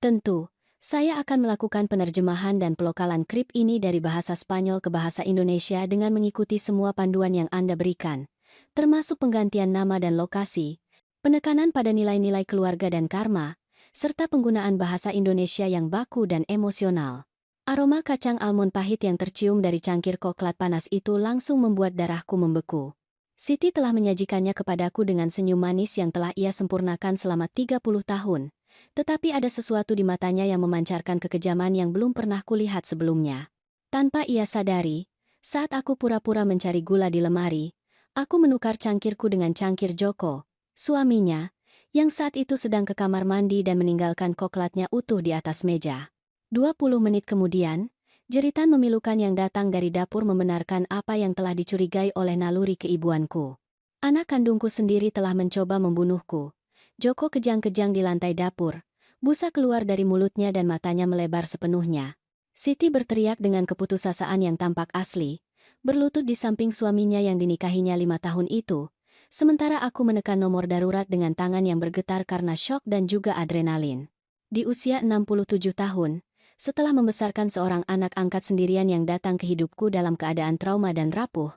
Tentu, saya akan melakukan penerjemahan dan pelokalan skrip ini dari bahasa Spanyol ke bahasa Indonesia dengan mengikuti semua panduan yang Anda berikan, termasuk penggantian nama dan lokasi, penekanan pada nilai-nilai keluarga dan karma, serta penggunaan bahasa Indonesia yang baku dan emosional. Aroma kacang almond pahit yang tercium dari cangkir koklat panas itu langsung membuat darahku membeku. Siti telah menyajikannya kepadaku dengan senyum manis yang telah ia sempurnakan selama 30 tahun. Tetapi ada sesuatu di matanya yang memancarkan kekejaman yang belum pernah kulihat sebelumnya. Tanpa ia sadari, saat aku pura-pura mencari gula di lemari, aku menukar cangkirku dengan cangkir Joko, suaminya, yang saat itu sedang ke kamar mandi dan meninggalkan koklatnya utuh di atas meja. 20 menit kemudian, jeritan memilukan yang datang dari dapur membenarkan apa yang telah dicurigai oleh naluri keibuanku. Anak kandungku sendiri telah mencoba membunuhku. Joko kejang-kejang di lantai dapur, busa keluar dari mulutnya dan matanya melebar sepenuhnya. Siti berteriak dengan keputusasaan yang tampak asli, berlutut di samping suaminya yang dinikahinya 5 tahun itu, sementara aku menekan nomor darurat dengan tangan yang bergetar karena syok dan juga adrenalin. Di usia 67 tahun, setelah membesarkan seorang anak angkat sendirian yang datang ke hidupku dalam keadaan trauma dan rapuh,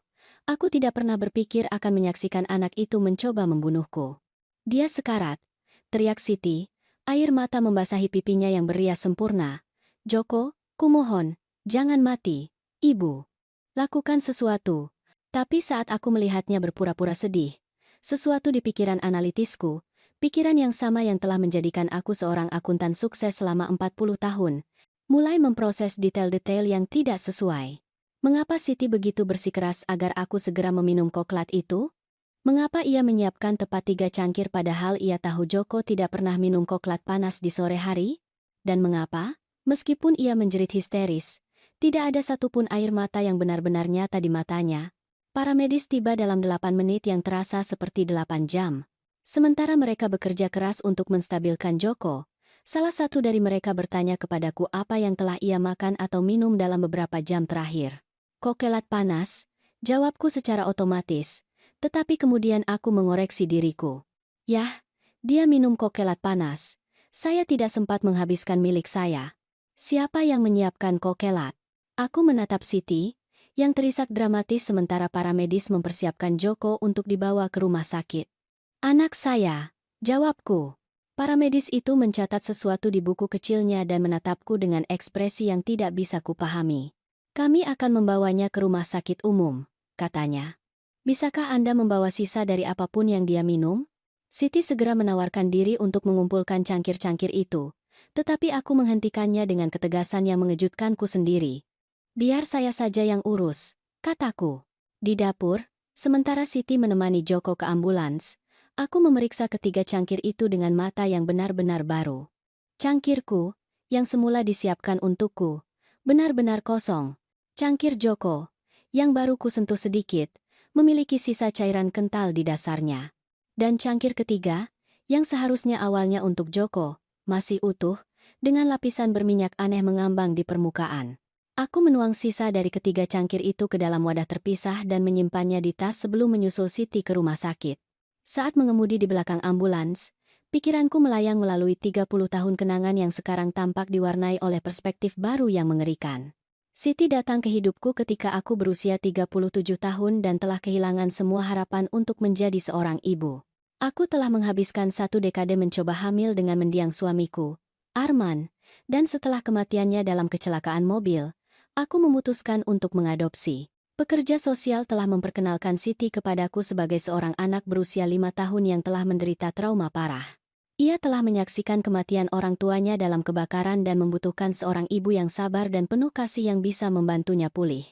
aku tidak pernah berpikir akan menyaksikan anak itu mencoba membunuhku. Dia sekarat, teriak Siti, air mata membasahi pipinya yang berias sempurna. Joko, kumohon, jangan mati, ibu. Lakukan sesuatu. Tapi saat aku melihatnya berpura-pura sedih, sesuatu di pikiran analitisku, pikiran yang sama yang telah menjadikan aku seorang akuntan sukses selama 40 tahun, mulai memproses detail-detail yang tidak sesuai. Mengapa Siti begitu bersikeras agar aku segera meminum koklat itu? Mengapa ia menyiapkan tepat 3 cangkir padahal ia tahu Joko tidak pernah minum koklat panas di sore hari? Dan mengapa, meskipun ia menjerit histeris, tidak ada satupun air mata yang benar-benar nyata di matanya? Para medis tiba dalam 8 menit yang terasa seperti 8 jam. Sementara mereka bekerja keras untuk menstabilkan Joko, salah satu dari mereka bertanya kepadaku apa yang telah ia makan atau minum dalam beberapa jam terakhir. Koklat panas, jawabku secara otomatis. Tetapi kemudian aku mengoreksi diriku. Yah, dia minum koktelat panas. Saya tidak sempat menghabiskan milik saya. Siapa yang menyiapkan koktelat? Aku menatap Siti, yang terisak dramatis sementara para medis mempersiapkan Joko untuk dibawa ke rumah sakit. Anak saya, jawabku. Para medis itu mencatat sesuatu di buku kecilnya dan menatapku dengan ekspresi yang tidak bisa kupahami. Kami akan membawanya ke rumah sakit umum, katanya. Bisakah Anda membawa sisa dari apapun yang dia minum? Siti segera menawarkan diri untuk mengumpulkan cangkir-cangkir itu, tetapi aku menghentikannya dengan ketegasan yang mengejutkanku sendiri. Biar saya saja yang urus, kataku. Di dapur, sementara Siti menemani Joko ke ambulans, aku memeriksa ketiga cangkir itu dengan mata yang benar-benar baru. Cangkirku, yang semula disiapkan untukku, benar-benar kosong. Cangkir Joko, yang baru kusentuh sedikit, memiliki sisa cairan kental di dasarnya. Dan cangkir ketiga, yang seharusnya awalnya untuk Joko, masih utuh, dengan lapisan berminyak aneh mengambang di permukaan. Aku menuang sisa dari ketiga cangkir itu ke dalam wadah terpisah dan menyimpannya di tas sebelum menyusul Siti ke rumah sakit. Saat mengemudi di belakang ambulans, pikiranku melayang melalui 30 tahun kenangan yang sekarang tampak diwarnai oleh perspektif baru yang mengerikan. Siti datang ke hidupku ketika aku berusia 37 tahun dan telah kehilangan semua harapan untuk menjadi seorang ibu. Aku telah menghabiskan 1 dekade mencoba hamil dengan mendiang suamiku, Arman, dan setelah kematiannya dalam kecelakaan mobil, aku memutuskan untuk mengadopsi. Pekerja sosial telah memperkenalkan Siti kepadaku sebagai seorang anak berusia 5 tahun yang telah menderita trauma parah. Ia telah menyaksikan kematian orang tuanya dalam kebakaran dan membutuhkan seorang ibu yang sabar dan penuh kasih yang bisa membantunya pulih.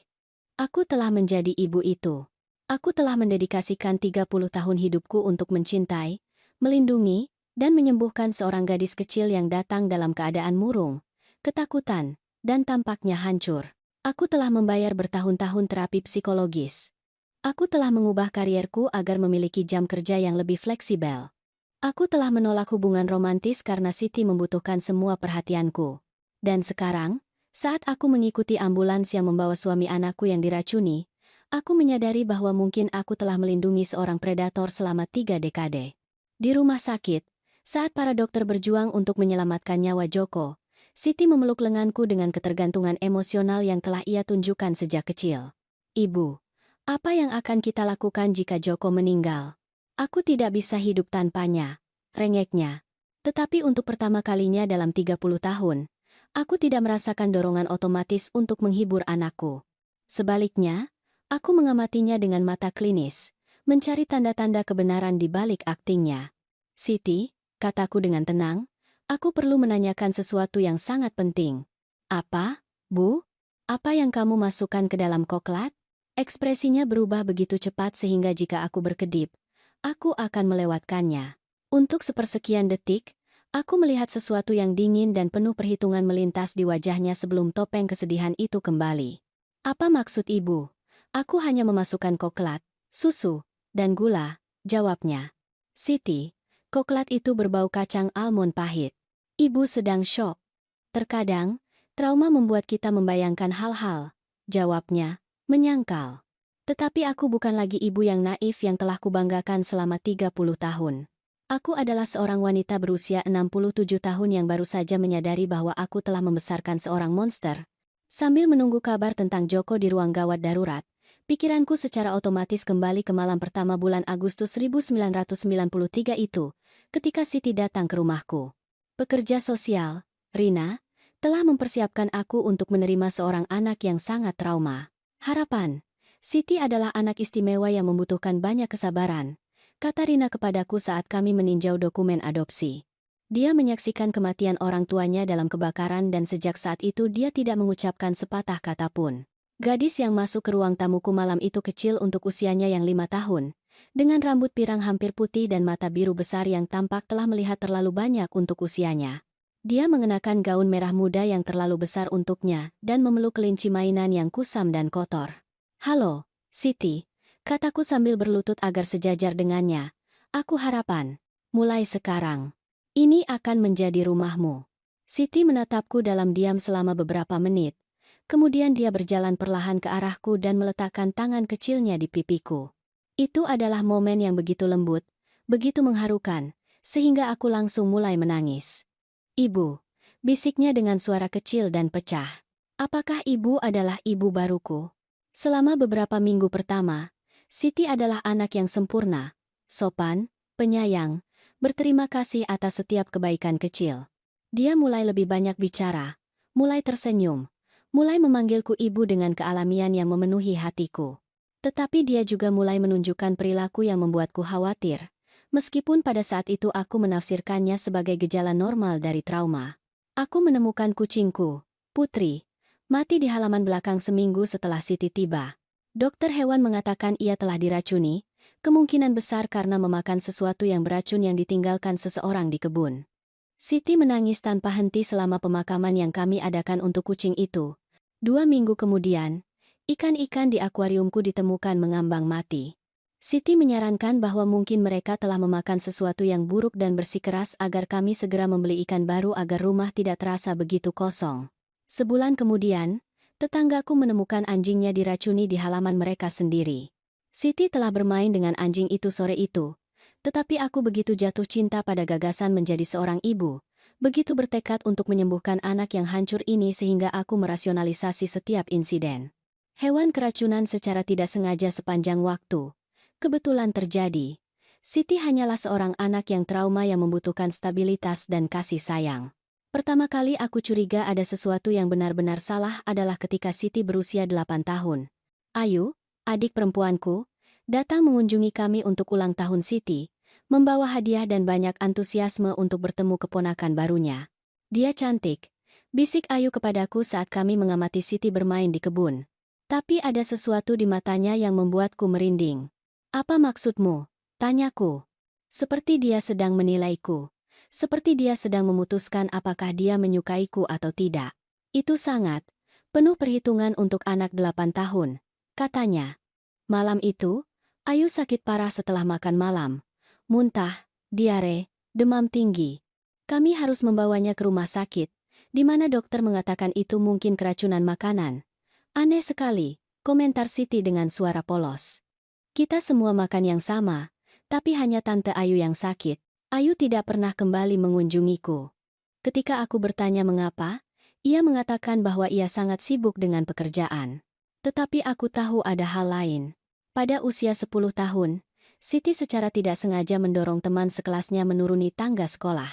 Aku telah menjadi ibu itu. Aku telah mendedikasikan 30 tahun hidupku untuk mencintai, melindungi, dan menyembuhkan seorang gadis kecil yang datang dalam keadaan murung, ketakutan, dan tampaknya hancur. Aku telah membayar bertahun-tahun terapi psikologis. Aku telah mengubah karierku agar memiliki jam kerja yang lebih fleksibel. Aku telah menolak hubungan romantis karena Siti membutuhkan semua perhatianku. Dan sekarang, saat aku mengikuti ambulans yang membawa suami anakku yang diracuni, aku menyadari bahwa mungkin aku telah melindungi seorang predator selama 3 dekade. Di rumah sakit, Saat para dokter berjuang untuk menyelamatkan nyawa Joko, Siti memeluk lenganku dengan ketergantungan emosional yang telah ia tunjukkan sejak kecil. Ibu, apa yang akan kita lakukan jika Joko meninggal? Aku tidak bisa hidup tanpanya, rengeknya. Tetapi untuk pertama kalinya dalam 30 tahun, aku tidak merasakan dorongan otomatis untuk menghibur anakku. Sebaliknya, aku mengamatinya dengan mata klinis, mencari tanda-tanda kebenaran di balik aktingnya. Siti, kataku dengan tenang, aku perlu menanyakan sesuatu yang sangat penting. Apa, Bu? Apa yang kamu masukkan ke dalam koklat? Ekspresinya berubah begitu cepat sehingga jika aku berkedip, aku akan melewatkannya. Untuk sepersekian detik, aku melihat sesuatu yang dingin dan penuh perhitungan melintas di wajahnya sebelum topeng kesedihan itu kembali. Apa maksud ibu? Aku hanya memasukkan koklat, susu, dan gula, jawabnya. Siti, koklat itu berbau kacang almond pahit. Ibu sedang syok. Terkadang, trauma membuat kita membayangkan hal-hal, jawabnya, menyangkal. Tetapi aku bukan lagi ibu yang naif yang telah kubanggakan selama 30 tahun. Aku adalah seorang wanita berusia 67 tahun yang baru saja menyadari bahwa aku telah membesarkan seorang monster. Sambil menunggu kabar tentang Joko di ruang gawat darurat, pikiranku secara otomatis kembali ke malam pertama bulan Agustus 1993 itu, ketika Siti datang ke rumahku. Pekerja sosial, Rina, telah mempersiapkan aku untuk menerima seorang anak yang sangat trauma. Harapan, Siti adalah anak istimewa yang membutuhkan banyak kesabaran, kata Rina kepadaku saat kami meninjau dokumen adopsi. Dia menyaksikan kematian orang tuanya dalam kebakaran dan sejak saat itu dia tidak mengucapkan sepatah kata pun. Gadis yang masuk ke ruang tamuku malam itu kecil untuk usianya yang 5 tahun, dengan rambut pirang hampir putih dan mata biru besar yang tampak telah melihat terlalu banyak untuk usianya. Dia mengenakan gaun merah muda yang terlalu besar untuknya dan memeluk kelinci mainan yang kusam dan kotor. Halo, Siti, kataku sambil berlutut agar sejajar dengannya. Aku harapan, mulai sekarang, ini akan menjadi rumahmu. Siti menatapku dalam diam selama beberapa menit. Kemudian dia berjalan perlahan ke arahku dan meletakkan tangan kecilnya di pipiku. Itu adalah momen yang begitu lembut, begitu mengharukan, sehingga aku langsung mulai menangis. Ibu, bisiknya dengan suara kecil dan pecah. Apakah ibu adalah ibu baruku? Selama beberapa minggu pertama, Siti adalah anak yang sempurna, sopan, penyayang, berterima kasih atas setiap kebaikan kecil. Dia mulai lebih banyak bicara, mulai tersenyum, mulai memanggilku ibu dengan kealamian yang memenuhi hatiku. Tetapi dia juga mulai menunjukkan perilaku yang membuatku khawatir, meskipun pada saat itu aku menafsirkannya sebagai gejala normal dari trauma. Aku menemukan kucingku, Putri, mati di halaman belakang seminggu setelah Siti tiba. Dokter hewan mengatakan ia telah diracuni, kemungkinan besar karena memakan sesuatu yang beracun yang ditinggalkan seseorang di kebun. Siti menangis tanpa henti selama pemakaman yang kami adakan untuk kucing itu. 2 minggu kemudian, ikan-ikan di akuariumku ditemukan mengambang mati. Siti menyarankan bahwa mungkin mereka telah memakan sesuatu yang buruk dan bersikeras agar kami segera membeli ikan baru agar rumah tidak terasa begitu kosong. Sebulan kemudian, tetanggaku menemukan anjingnya diracuni di halaman mereka sendiri. Siti telah bermain dengan anjing itu sore itu, tetapi aku begitu jatuh cinta pada gagasan menjadi seorang ibu, begitu bertekad untuk menyembuhkan anak yang hancur ini sehingga aku merasionalisasi setiap insiden. Hewan keracunan secara tidak sengaja sepanjang waktu. Kebetulan terjadi. Siti hanyalah seorang anak yang trauma yang membutuhkan stabilitas dan kasih sayang. Pertama kali aku curiga ada sesuatu yang benar-benar salah adalah ketika Siti berusia 8 tahun. Ayu, adik perempuanku, datang mengunjungi kami untuk ulang tahun Siti, membawa hadiah dan banyak antusiasme untuk bertemu keponakan barunya. Dia cantik, bisik Ayu kepadaku saat kami mengamati Siti bermain di kebun. Tapi ada sesuatu di matanya yang membuatku merinding. Apa maksudmu? Tanyaku. Seperti dia sedang menilaiku. Seperti dia sedang memutuskan apakah dia menyukaiku atau tidak. Itu sangat penuh perhitungan untuk anak 8 tahun, katanya. Malam itu, Ayu sakit parah setelah makan malam. Muntah, diare, demam tinggi. Kami harus membawanya ke rumah sakit, di mana dokter mengatakan itu mungkin keracunan makanan. Aneh sekali, komentar Siti dengan suara polos. Kita semua makan yang sama, tapi hanya Tante Ayu yang sakit. Ayu tidak pernah kembali mengunjungiku. Ketika aku bertanya mengapa, ia mengatakan bahwa ia sangat sibuk dengan pekerjaan. Tetapi aku tahu ada hal lain. Pada usia 10 tahun, Siti secara tidak sengaja mendorong teman sekelasnya menuruni tangga sekolah.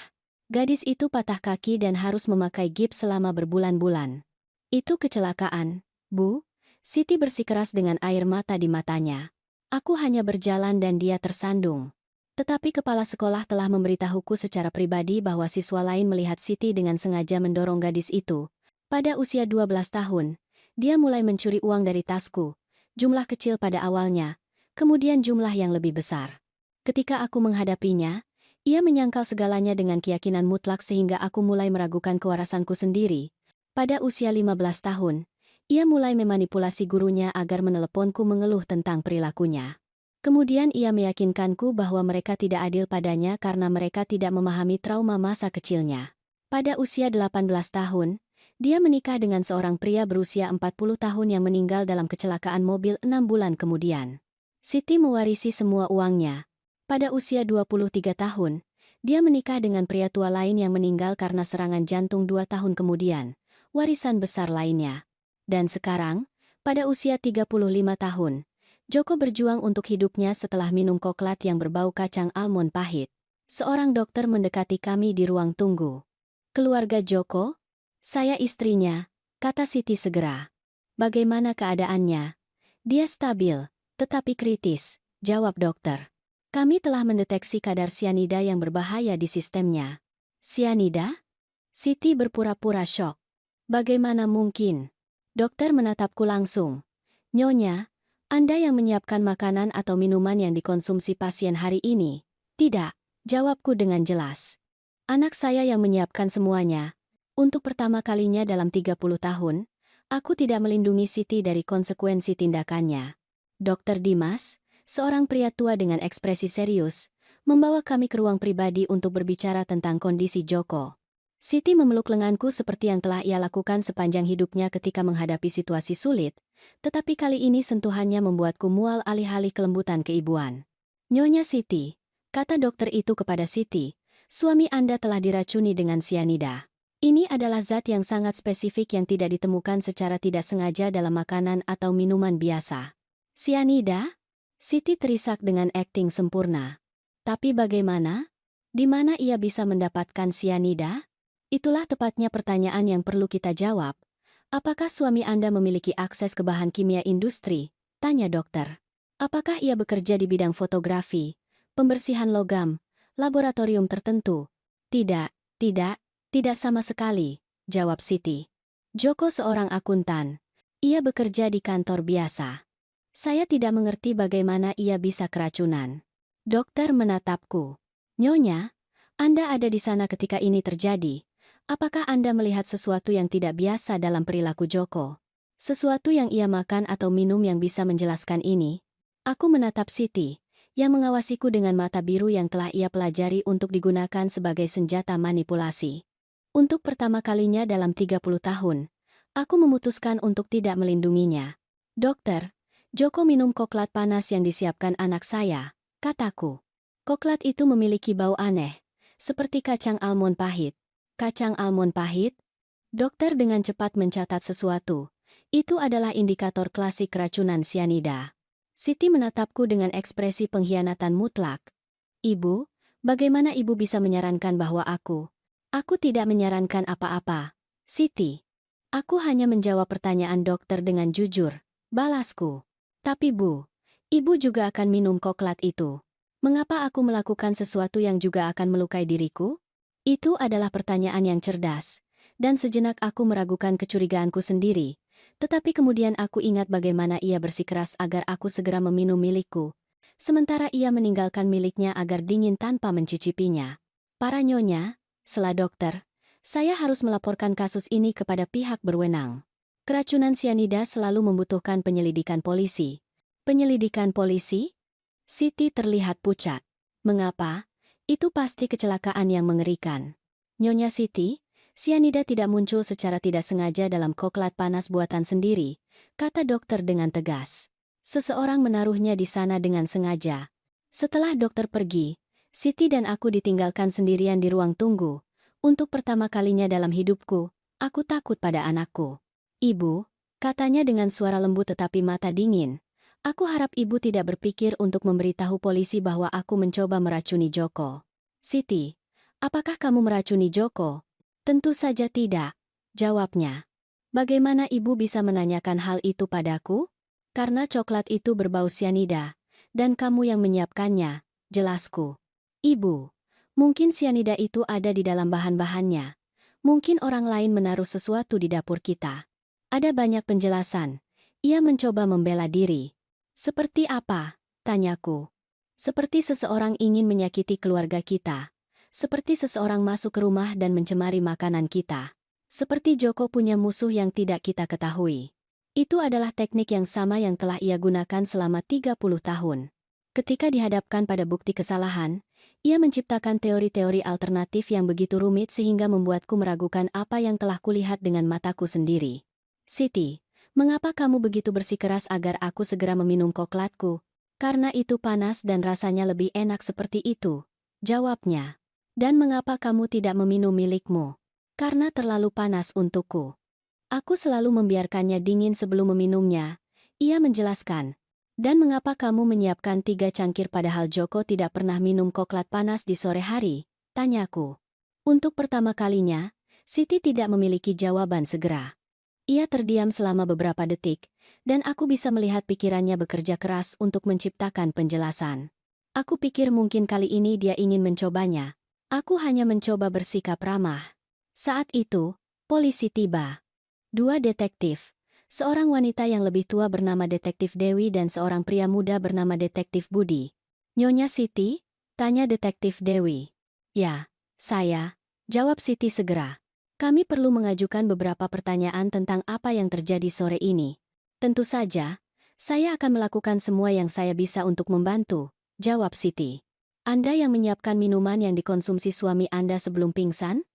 Gadis itu patah kaki dan harus memakai gips selama berbulan-bulan. Itu kecelakaan, Bu. Siti bersikeras dengan air mata di matanya. Aku hanya berjalan dan dia tersandung. Tetapi kepala sekolah telah memberitahuku secara pribadi bahwa siswa lain melihat Siti dengan sengaja mendorong gadis itu. Pada usia 12 tahun, dia mulai mencuri uang dari tasku. Jumlah kecil pada awalnya, kemudian jumlah yang lebih besar. Ketika aku menghadapinya, ia menyangkal segalanya dengan keyakinan mutlak sehingga aku mulai meragukan kewarasanku sendiri. Pada usia 15 tahun, ia mulai memanipulasi gurunya agar meneleponku mengeluh tentang perilakunya. Kemudian ia meyakinkanku bahwa mereka tidak adil padanya karena mereka tidak memahami trauma masa kecilnya. Pada usia 18 tahun, dia menikah dengan seorang pria berusia 40 tahun yang meninggal dalam kecelakaan mobil 6 bulan kemudian. Siti mewarisi semua uangnya. Pada usia 23 tahun, dia menikah dengan pria tua lain yang meninggal karena serangan jantung 2 tahun kemudian, warisan besar lainnya. Dan sekarang, pada usia 35 tahun, Joko berjuang untuk hidupnya setelah minum koklat yang berbau kacang almond pahit. Seorang dokter mendekati kami di ruang tunggu. Keluarga Joko? Saya istrinya, kata Siti segera. Bagaimana keadaannya? Dia stabil, tetapi kritis, jawab dokter. Kami telah mendeteksi kadar sianida yang berbahaya di sistemnya. Sianida? Siti berpura-pura syok. Bagaimana mungkin? Dokter menatapku langsung. Nyonya, Anda yang menyiapkan makanan atau minuman yang dikonsumsi pasien hari ini? Tidak, jawabku dengan jelas. Anak saya yang menyiapkan semuanya. Untuk pertama kalinya dalam 30 tahun, aku tidak melindungi Siti dari konsekuensi tindakannya. Dokter Dimas, seorang pria tua dengan ekspresi serius, membawa kami ke ruang pribadi untuk berbicara tentang kondisi Joko. Siti memeluk lenganku seperti yang telah ia lakukan sepanjang hidupnya ketika menghadapi situasi sulit, tetapi kali ini sentuhannya membuatku mual alih-alih kelembutan keibuan. Nyonya Siti, kata dokter itu kepada Siti, suami Anda telah diracuni dengan sianida. Ini adalah zat yang sangat spesifik yang tidak ditemukan secara tidak sengaja dalam makanan atau minuman biasa. Sianida? Siti terisak dengan akting sempurna. Tapi bagaimana? Di mana ia bisa mendapatkan sianida? Itulah tepatnya pertanyaan yang perlu kita jawab. Apakah suami Anda memiliki akses ke bahan kimia industri? Tanya dokter. Apakah ia bekerja di bidang fotografi, pembersihan logam, laboratorium tertentu? Tidak sama sekali, jawab Siti. Joko seorang akuntan. Ia bekerja di kantor biasa. Saya tidak mengerti bagaimana ia bisa keracunan. Dokter menatapku. Nyonya, Anda ada di sana ketika ini terjadi. Apakah Anda melihat sesuatu yang tidak biasa dalam perilaku Joko? Sesuatu yang ia makan atau minum yang bisa menjelaskan ini? Aku menatap Siti, yang mengawasiku dengan mata biru yang telah ia pelajari untuk digunakan sebagai senjata manipulasi. Untuk pertama kalinya dalam 30 tahun, aku memutuskan untuk tidak melindunginya. Dokter, Joko minum koklat panas yang disiapkan anak saya, kataku. Koklat itu memiliki bau aneh, seperti kacang almond pahit. Kacang almond pahit? Dokter dengan cepat mencatat sesuatu. Itu adalah indikator klasik keracunan sianida. Siti menatapku dengan ekspresi pengkhianatan mutlak. Ibu, bagaimana ibu bisa menyarankan bahwa aku tidak menyarankan apa-apa. Siti, aku hanya menjawab pertanyaan dokter dengan jujur, balasku. Tapi Bu, ibu juga akan minum koklat itu. Mengapa aku melakukan sesuatu yang juga akan melukai diriku? Itu adalah pertanyaan yang cerdas, dan sejenak aku meragukan kecurigaanku sendiri, tetapi kemudian aku ingat bagaimana ia bersikeras agar aku segera meminum milikku, sementara ia meninggalkan miliknya agar dingin tanpa mencicipinya. Para nyonya, sela dokter, saya harus melaporkan kasus ini kepada pihak berwenang. Keracunan sianida selalu membutuhkan penyelidikan polisi. Penyelidikan polisi? Siti terlihat pucat. Mengapa? Itu pasti kecelakaan yang mengerikan. Nyonya Siti, sianida tidak muncul secara tidak sengaja dalam koklat panas buatan sendiri, kata dokter dengan tegas. Seseorang menaruhnya di sana dengan sengaja. Setelah dokter pergi, Siti dan aku ditinggalkan sendirian di ruang tunggu. Untuk pertama kalinya dalam hidupku, aku takut pada anakku. Ibu, katanya dengan suara lembut tetapi mata dingin. Aku harap ibu tidak berpikir untuk memberitahu polisi bahwa aku mencoba meracuni Joko. Siti, apakah kamu meracuni Joko? Tentu saja tidak, jawabnya. Bagaimana ibu bisa menanyakan hal itu padaku? Karena coklat itu berbau sianida, dan kamu yang menyiapkannya, jelasku. Ibu, mungkin sianida itu ada di dalam bahan-bahannya. Mungkin orang lain menaruh sesuatu di dapur kita. Ada banyak penjelasan. Ia mencoba membela diri. Seperti apa? Tanyaku. Seperti seseorang ingin menyakiti keluarga kita. Seperti seseorang masuk ke rumah dan mencemari makanan kita. Seperti Joko punya musuh yang tidak kita ketahui. Itu adalah teknik yang sama yang telah ia gunakan selama 30 tahun. Ketika dihadapkan pada bukti kesalahan, ia menciptakan teori-teori alternatif yang begitu rumit sehingga membuatku meragukan apa yang telah kulihat dengan mataku sendiri. Siti, mengapa kamu begitu bersikeras agar aku segera meminum koklatku? Karena itu panas dan rasanya lebih enak seperti itu, jawabnya. Dan mengapa kamu tidak meminum milikmu? Karena terlalu panas untukku. Aku selalu membiarkannya dingin sebelum meminumnya, ia menjelaskan. Dan mengapa kamu menyiapkan 3 cangkir padahal Joko tidak pernah minum koklat panas di sore hari? Tanyaku. Untuk pertama kalinya, Siti tidak memiliki jawaban segera. Ia terdiam selama beberapa detik, dan aku bisa melihat pikirannya bekerja keras untuk menciptakan penjelasan. Aku pikir mungkin kali ini dia ingin mencobanya. Aku hanya mencoba bersikap ramah. Saat itu, polisi tiba. 2 detektif. Seorang wanita yang lebih tua bernama Detektif Dewi dan seorang pria muda bernama Detektif Budi. Nyonya Siti? Tanya Detektif Dewi. Ya, saya. Jawab Siti segera. Kami perlu mengajukan beberapa pertanyaan tentang apa yang terjadi sore ini. Tentu saja, saya akan melakukan semua yang saya bisa untuk membantu, jawab Siti. Anda yang menyiapkan minuman yang dikonsumsi suami Anda sebelum pingsan?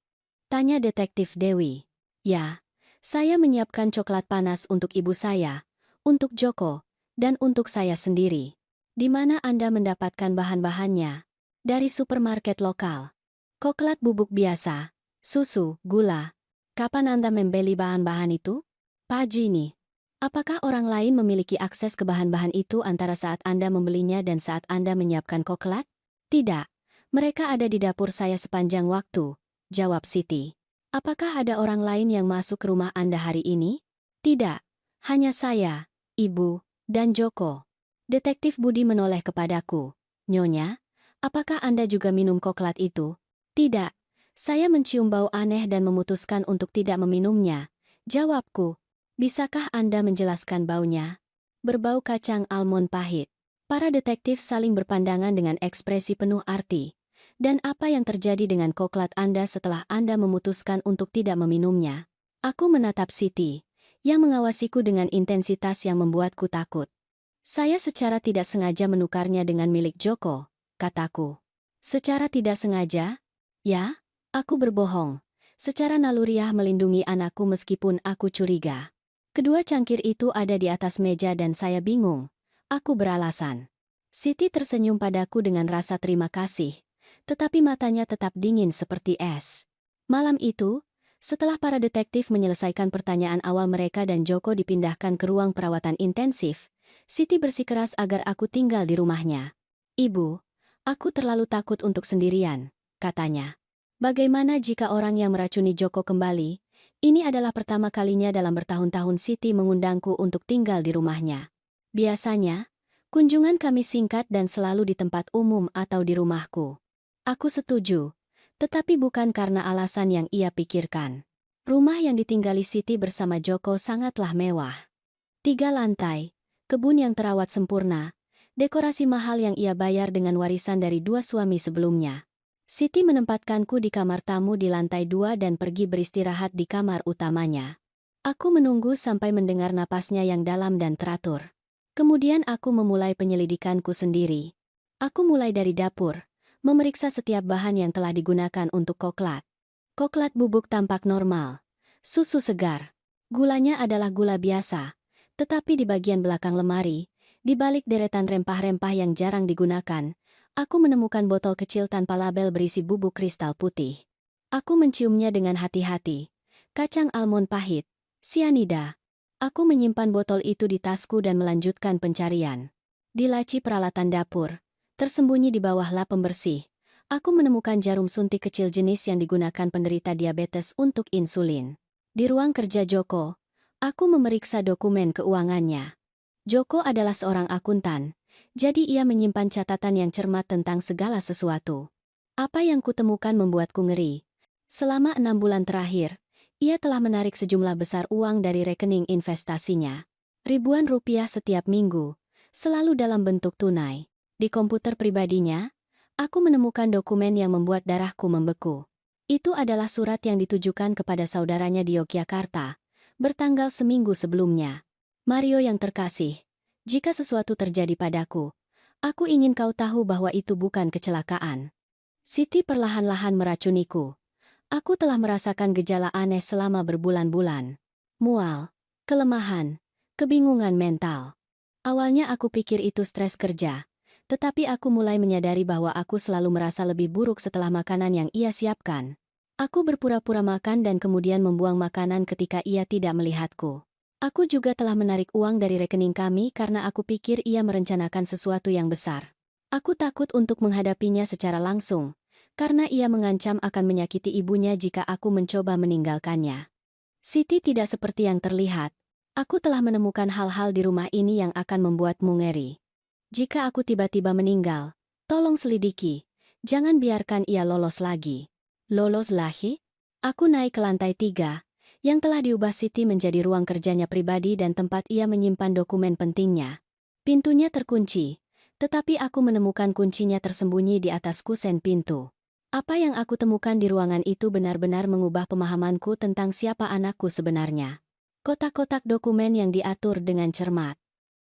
Tanya Detektif Dewi. Ya. Saya menyiapkan coklat panas untuk ibu saya, untuk Joko, dan untuk saya sendiri. Di mana Anda mendapatkan bahan-bahannya? Dari supermarket lokal. Koklat bubuk biasa, susu, gula. Kapan Anda membeli bahan-bahan itu? Pak Jini. Apakah orang lain memiliki akses ke bahan-bahan itu antara saat Anda membelinya dan saat Anda menyiapkan koklat? Tidak. Mereka ada di dapur saya sepanjang waktu, jawab Siti. Apakah ada orang lain yang masuk ke rumah Anda hari ini? Tidak. Hanya saya, Ibu, dan Joko. Detektif Budi menoleh kepadaku. Nyonya, apakah Anda juga minum koklat itu? Tidak. Saya mencium bau aneh dan memutuskan untuk tidak meminumnya. Jawabku. Bisakah Anda menjelaskan baunya? Berbau kacang almond pahit. Para detektif saling berpandangan dengan ekspresi penuh arti. Dan apa yang terjadi dengan koklat Anda setelah Anda memutuskan untuk tidak meminumnya? Aku menatap Siti, yang mengawasiku dengan intensitas yang membuatku takut. Saya secara tidak sengaja menukarnya dengan milik Joko, kataku. Secara tidak sengaja? Ya, aku berbohong. Secara naluriah melindungi anakku meskipun aku curiga. Kedua cangkir itu ada di atas meja dan saya bingung. Aku beralasan. Siti tersenyum padaku dengan rasa terima kasih. Tetapi matanya tetap dingin seperti es. Malam itu, setelah para detektif menyelesaikan pertanyaan awal mereka dan Joko dipindahkan ke ruang perawatan intensif, Siti bersikeras agar aku tinggal di rumahnya. Ibu, aku terlalu takut untuk sendirian, katanya. Bagaimana jika orang yang meracuni Joko kembali? Ini adalah pertama kalinya dalam bertahun-tahun Siti mengundangku untuk tinggal di rumahnya. Biasanya, kunjungan kami singkat dan selalu di tempat umum atau di rumahku. Aku setuju, tetapi bukan karena alasan yang ia pikirkan. Rumah yang ditinggali Siti bersama Joko sangatlah mewah. 3 lantai, kebun yang terawat sempurna, dekorasi mahal yang ia bayar dengan warisan dari 2 suami sebelumnya. Siti menempatkanku di kamar tamu di lantai 2 dan pergi beristirahat di kamar utamanya. Aku menunggu sampai mendengar napasnya yang dalam dan teratur. Kemudian aku memulai penyelidikanku sendiri. Aku mulai dari dapur. Memeriksa setiap bahan yang telah digunakan untuk koklat. Koklat bubuk tampak normal. Susu segar. Gulanya adalah gula biasa. Tetapi di bagian belakang lemari, di balik deretan rempah-rempah yang jarang digunakan, Aku menemukan botol kecil tanpa label berisi bubuk kristal putih. Aku menciumnya dengan hati-hati. Kacang almond pahit, sianida. Aku menyimpan botol itu di tasku dan melanjutkan pencarian. Di laci peralatan dapur, tersembunyi di bawah lap pembersih, aku menemukan jarum suntik kecil jenis yang digunakan penderita diabetes untuk insulin. Di ruang kerja Joko, aku memeriksa dokumen keuangannya. Joko adalah seorang akuntan, jadi ia menyimpan catatan yang cermat tentang segala sesuatu. Apa yang kutemukan membuatku ngeri. Selama 6 bulan terakhir, ia telah menarik sejumlah besar uang dari rekening investasinya. Ribuan rupiah setiap minggu, selalu dalam bentuk tunai. Di komputer pribadinya, aku menemukan dokumen yang membuat darahku membeku. Itu adalah surat yang ditujukan kepada saudaranya di Yogyakarta, bertanggal seminggu sebelumnya. Mario yang terkasih, jika sesuatu terjadi padaku, aku ingin kau tahu bahwa itu bukan kecelakaan. Siti perlahan-lahan meracuniku. Aku telah merasakan gejala aneh selama berbulan-bulan. Mual, kelemahan, kebingungan mental. Awalnya aku pikir itu stres kerja, tetapi aku mulai menyadari bahwa aku selalu merasa lebih buruk setelah makanan yang ia siapkan. Aku berpura-pura makan dan kemudian membuang makanan ketika ia tidak melihatku. Aku juga telah menarik uang dari rekening kami karena aku pikir ia merencanakan sesuatu yang besar. Aku takut untuk menghadapinya secara langsung, karena ia mengancam akan menyakiti ibunya jika aku mencoba meninggalkannya. Siti tidak seperti yang terlihat. Aku telah menemukan hal-hal di rumah ini yang akan membuatmu ngeri. Jika aku tiba-tiba meninggal, tolong selidiki. Jangan biarkan ia lolos lagi. Lolos lagi? Aku naik ke lantai 3, yang telah diubah Siti menjadi ruang kerjanya pribadi dan tempat ia menyimpan dokumen pentingnya. Pintunya terkunci, tetapi aku menemukan kuncinya tersembunyi di atas kusen pintu. Apa yang aku temukan di ruangan itu benar-benar mengubah pemahamanku tentang siapa anakku sebenarnya. Kotak-kotak dokumen yang diatur dengan cermat.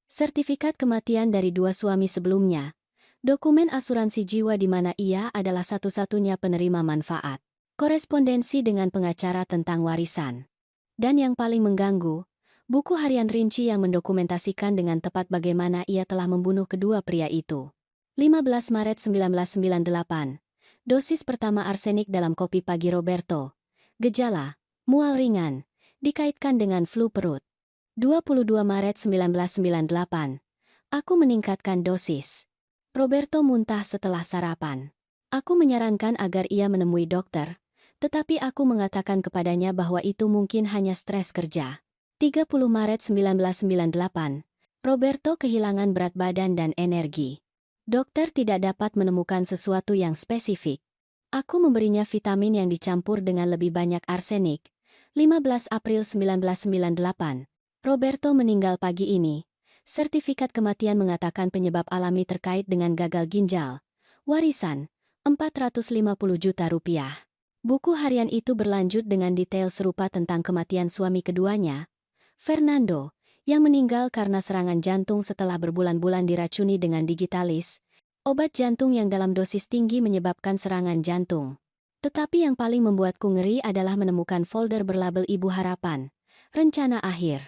Sertifikat kematian dari 2 suami sebelumnya. Dokumen asuransi jiwa di mana ia adalah satu-satunya penerima manfaat. Korespondensi dengan pengacara tentang warisan. Dan yang paling mengganggu, buku harian rinci yang mendokumentasikan dengan tepat bagaimana ia telah membunuh kedua pria itu. 15 Maret 1998. Dosis pertama arsenik dalam kopi pagi Roberto. Gejala, mual ringan, dikaitkan dengan flu perut. 22 Maret 1998. Aku meningkatkan dosis. Roberto muntah setelah sarapan. Aku menyarankan agar ia menemui dokter, tetapi aku mengatakan kepadanya bahwa itu mungkin hanya stres kerja. 30 Maret 1998. Roberto kehilangan berat badan dan energi. Dokter tidak dapat menemukan sesuatu yang spesifik. Aku memberinya vitamin yang dicampur dengan lebih banyak arsenik. 15 April 1998. Roberto meninggal pagi ini. Sertifikat kematian mengatakan penyebab alami terkait dengan gagal ginjal. Warisan, 450 juta rupiah. Buku harian itu berlanjut dengan detail serupa tentang kematian suami keduanya, Fernando, yang meninggal karena serangan jantung setelah berbulan-bulan diracuni dengan digitalis, obat jantung yang dalam dosis tinggi menyebabkan serangan jantung. Tetapi yang paling membuatku ngeri adalah menemukan folder berlabel Ibu Harapan, rencana akhir.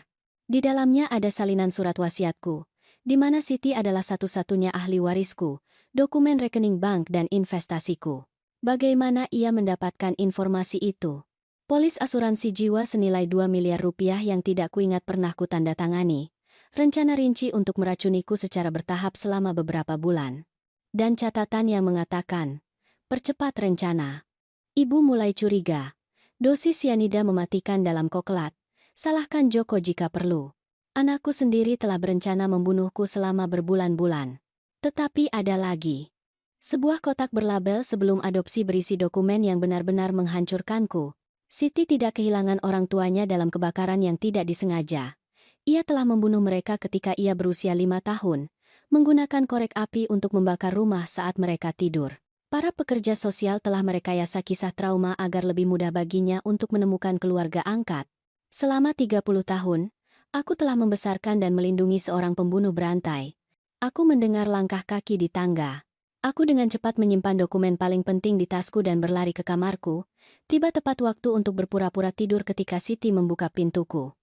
Di dalamnya ada salinan surat wasiatku, di mana Siti adalah satu-satunya ahli warisku, dokumen rekening bank dan investasiku. Bagaimana ia mendapatkan informasi itu? Polis asuransi jiwa senilai 2 miliar rupiah yang tidak kuingat pernah kutandatangani. Rencana rinci untuk meracuniku secara bertahap selama beberapa bulan. Dan catatan yang mengatakan, percepat rencana. Ibu mulai curiga. Dosis sianida mematikan dalam koklat. Salahkan Joko jika perlu. Anakku sendiri telah berencana membunuhku selama berbulan-bulan. Tetapi ada lagi. Sebuah kotak berlabel sebelum adopsi berisi dokumen yang benar-benar menghancurkanku. Siti tidak kehilangan orang tuanya dalam kebakaran yang tidak disengaja. Ia telah membunuh mereka ketika ia berusia 5 tahun, menggunakan korek api untuk membakar rumah saat mereka tidur. Para pekerja sosial telah merekayasa kisah trauma agar lebih mudah baginya untuk menemukan keluarga angkat. Selama 30 tahun, aku telah membesarkan dan melindungi seorang pembunuh berantai. Aku mendengar langkah kaki di tangga. Aku dengan cepat menyimpan dokumen paling penting di tasku dan berlari ke kamarku. Tiba tepat waktu untuk berpura-pura tidur ketika Siti membuka pintuku.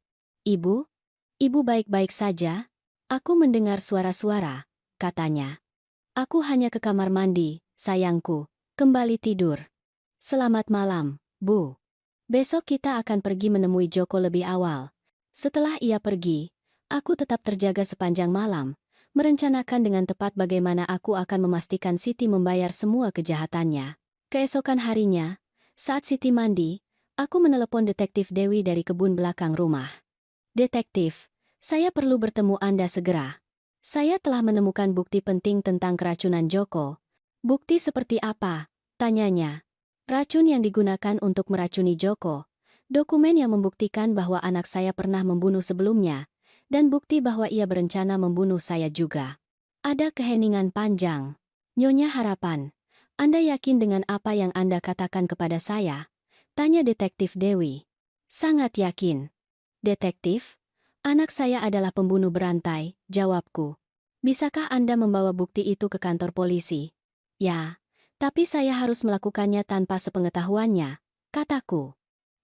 Ibu? Ibu baik-baik saja? Aku mendengar suara-suara, katanya. Aku hanya ke kamar mandi, sayangku. Kembali tidur. Selamat malam, Bu. Besok kita akan pergi menemui Joko lebih awal. Setelah ia pergi, aku tetap terjaga sepanjang malam, merencanakan dengan tepat bagaimana aku akan memastikan Siti membayar semua kejahatannya. Keesokan harinya, saat Siti mandi, aku menelepon Detektif Dewi dari kebun belakang rumah. Detektif, saya perlu bertemu Anda segera. Saya telah menemukan bukti penting tentang keracunan Joko. Bukti seperti apa? Tanyanya. Racun yang digunakan untuk meracuni Joko. Dokumen yang membuktikan bahwa anak saya pernah membunuh sebelumnya. Dan bukti bahwa ia berencana membunuh saya juga. Ada keheningan panjang. Nyonya Harapan, Anda yakin dengan apa yang Anda katakan kepada saya? Tanya Detektif Dewi. Sangat yakin. Detektif, anak saya adalah pembunuh berantai, jawabku. Bisakah Anda membawa bukti itu ke kantor polisi? Ya. Tapi saya harus melakukannya tanpa sepengetahuannya, kataku.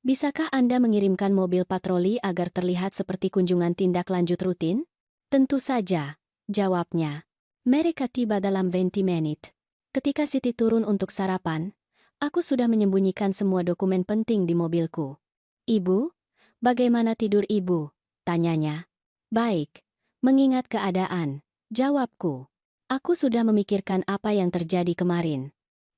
Bisakah Anda mengirimkan mobil patroli agar terlihat seperti kunjungan tindak lanjut rutin? Tentu saja, jawabnya. Mereka tiba dalam 20 menit. Ketika Siti turun untuk sarapan, aku sudah menyembunyikan semua dokumen penting di mobilku. Ibu, bagaimana tidur Ibu? Tanyanya. Baik, mengingat keadaan, jawabku. Aku sudah memikirkan apa yang terjadi kemarin.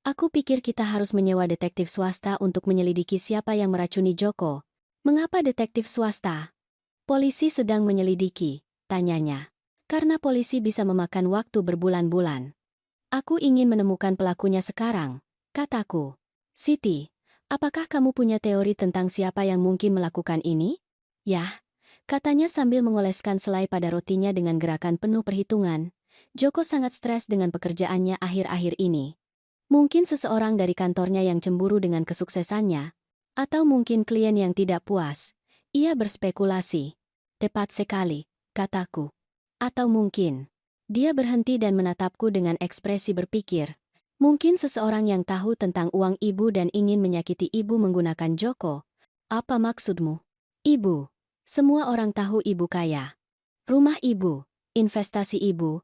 Aku pikir kita harus menyewa detektif swasta untuk menyelidiki siapa yang meracuni Joko. Mengapa detektif swasta? Polisi sedang menyelidiki, tanyanya. Karena polisi bisa memakan waktu berbulan-bulan. Aku ingin menemukan pelakunya sekarang, kataku. Siti, apakah kamu punya teori tentang siapa yang mungkin melakukan ini? Yah, katanya sambil mengoleskan selai pada rotinya dengan gerakan penuh perhitungan. Joko sangat stres dengan pekerjaannya akhir-akhir ini. Mungkin seseorang dari kantornya yang cemburu dengan kesuksesannya, atau mungkin klien yang tidak puas. Ia berspekulasi. Tepat sekali, kataku. Atau mungkin, dia berhenti dan menatapku dengan ekspresi berpikir. Mungkin seseorang yang tahu tentang uang ibu dan ingin menyakiti ibu menggunakan Joko. Apa maksudmu? Ibu. Semua orang tahu ibu kaya. Rumah ibu, investasi ibu,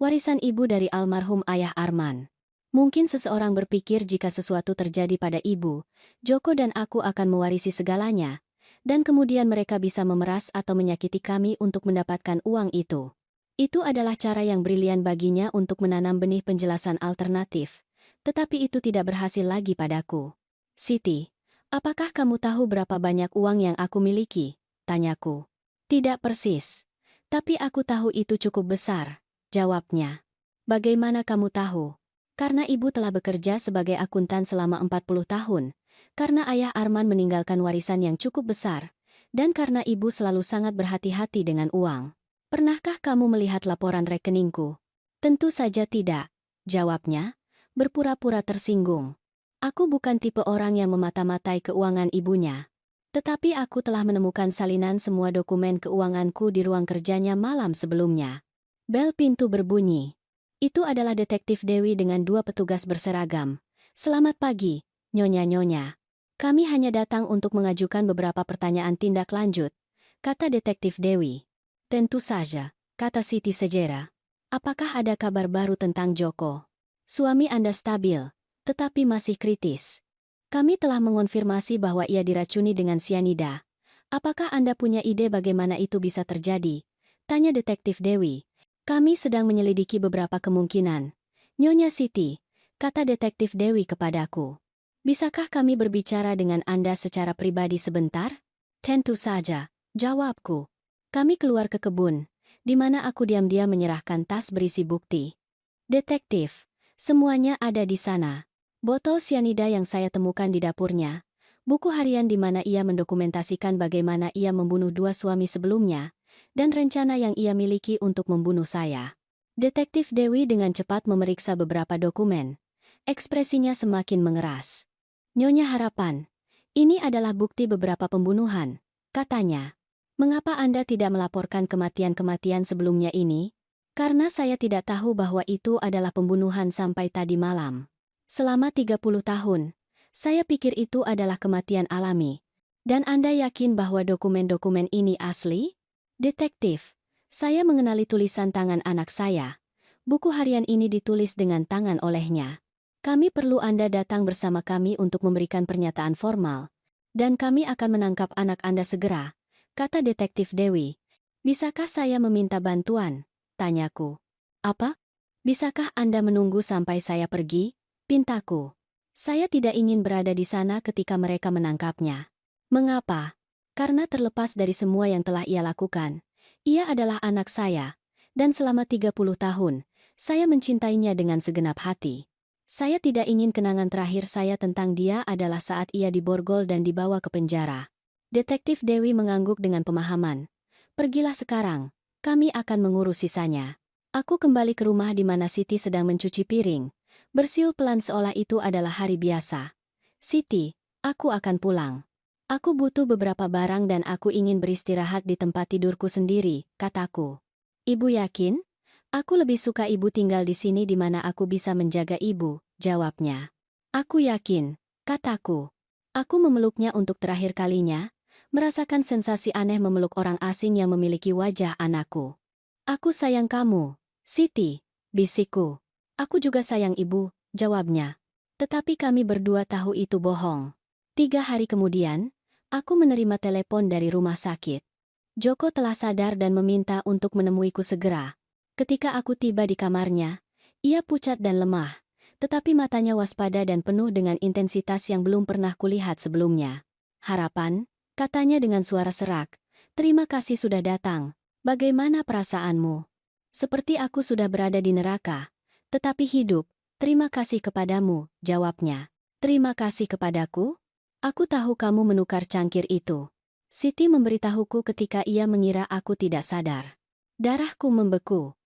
warisan ibu dari almarhum ayah Arman. Mungkin seseorang berpikir jika sesuatu terjadi pada ibu, Joko dan aku akan mewarisi segalanya, dan kemudian mereka bisa memeras atau menyakiti kami untuk mendapatkan uang itu. Itu adalah cara yang brilian baginya untuk menanam benih penjelasan alternatif, tetapi itu tidak berhasil lagi padaku. Siti, apakah kamu tahu berapa banyak uang yang aku miliki? Tanyaku. Tidak persis. Tapi aku tahu itu cukup besar, jawabnya. Bagaimana kamu tahu? Karena ibu telah bekerja sebagai akuntan selama 40 tahun, karena ayah Arman meninggalkan warisan yang cukup besar, dan karena ibu selalu sangat berhati-hati dengan uang. Pernahkah kamu melihat laporan rekeningku? Tentu saja tidak, jawabnya, berpura-pura tersinggung. Aku bukan tipe orang yang memata-matai keuangan ibunya. Tetapi aku telah menemukan salinan semua dokumen keuanganku di ruang kerjanya malam sebelumnya. Bel pintu berbunyi. Itu adalah Detektif Dewi dengan dua petugas berseragam. Selamat pagi, Nyonya-Nyonya. Kami hanya datang untuk mengajukan beberapa pertanyaan tindak lanjut, kata Detektif Dewi. Tentu saja, kata Siti segera. Apakah ada kabar baru tentang Joko? Suami Anda stabil, tetapi masih kritis. Kami telah mengonfirmasi bahwa ia diracuni dengan sianida. Apakah Anda punya ide bagaimana itu bisa terjadi? Tanya Detektif Dewi. Kami sedang menyelidiki beberapa kemungkinan. Nyonya Siti, kata Detektif Dewi kepadaku. Bisakah kami berbicara dengan Anda secara pribadi sebentar? Tentu saja, jawabku. Kami keluar ke kebun, di mana aku diam-diam menyerahkan tas berisi bukti. Detektif, semuanya ada di sana. Botol sianida yang saya temukan di dapurnya, buku harian di mana ia mendokumentasikan bagaimana ia membunuh dua suami sebelumnya, dan rencana yang ia miliki untuk membunuh saya. Detektif Dewi dengan cepat memeriksa beberapa dokumen. Ekspresinya semakin mengeras. Nyonya Harapan, ini adalah bukti beberapa pembunuhan, katanya. Mengapa Anda tidak melaporkan kematian-kematian sebelumnya ini? Karena saya tidak tahu bahwa itu adalah pembunuhan sampai tadi malam. Selama 30 tahun, saya pikir itu adalah kematian alami. Dan Anda yakin bahwa dokumen-dokumen ini asli? Detektif, saya mengenali tulisan tangan anak saya. Buku harian ini ditulis dengan tangan olehnya. Kami perlu Anda datang bersama kami untuk memberikan pernyataan formal. Dan kami akan menangkap anak Anda segera, kata Detektif Dewi. Bisakah saya meminta bantuan? Tanyaku. Apa? Bisakah Anda menunggu sampai saya pergi? Pintaku. Saya tidak ingin berada di sana ketika mereka menangkapnya. Mengapa? Karena terlepas dari semua yang telah ia lakukan, ia adalah anak saya, dan selama 30 tahun, saya mencintainya dengan segenap hati. Saya tidak ingin kenangan terakhir saya tentang dia adalah saat ia diborgol dan dibawa ke penjara. Detektif Dewi mengangguk dengan pemahaman. Pergilah sekarang, kami akan mengurus sisanya. Aku kembali ke rumah di mana Siti sedang mencuci piring. Bersiul pelan seolah itu adalah hari biasa. Siti, aku akan pulang. Aku butuh beberapa barang dan aku ingin beristirahat di tempat tidurku sendiri, kataku. Ibu yakin? Aku lebih suka ibu tinggal di sini di mana aku bisa menjaga ibu, jawabnya. Aku yakin, kataku. Aku memeluknya untuk terakhir kalinya, merasakan sensasi aneh memeluk orang asing yang memiliki wajah anakku. Aku sayang kamu, Siti, bisikku. Aku juga sayang ibu, jawabnya. Tetapi kami berdua tahu itu bohong. 3 hari kemudian, aku menerima telepon dari rumah sakit. Joko telah sadar dan meminta untuk menemuiku segera. Ketika aku tiba di kamarnya, ia pucat dan lemah, tetapi matanya waspada dan penuh dengan intensitas yang belum pernah kulihat sebelumnya. Harapan, katanya dengan suara serak. Terima kasih sudah datang. Bagaimana perasaanmu? Seperti aku sudah berada di neraka, tetapi hidup. Terima kasih kepadamu, jawabnya. Terima kasih kepadaku? Aku tahu kamu menukar cangkir itu. Siti memberitahuku ketika ia mengira aku tidak sadar. Darahku membeku.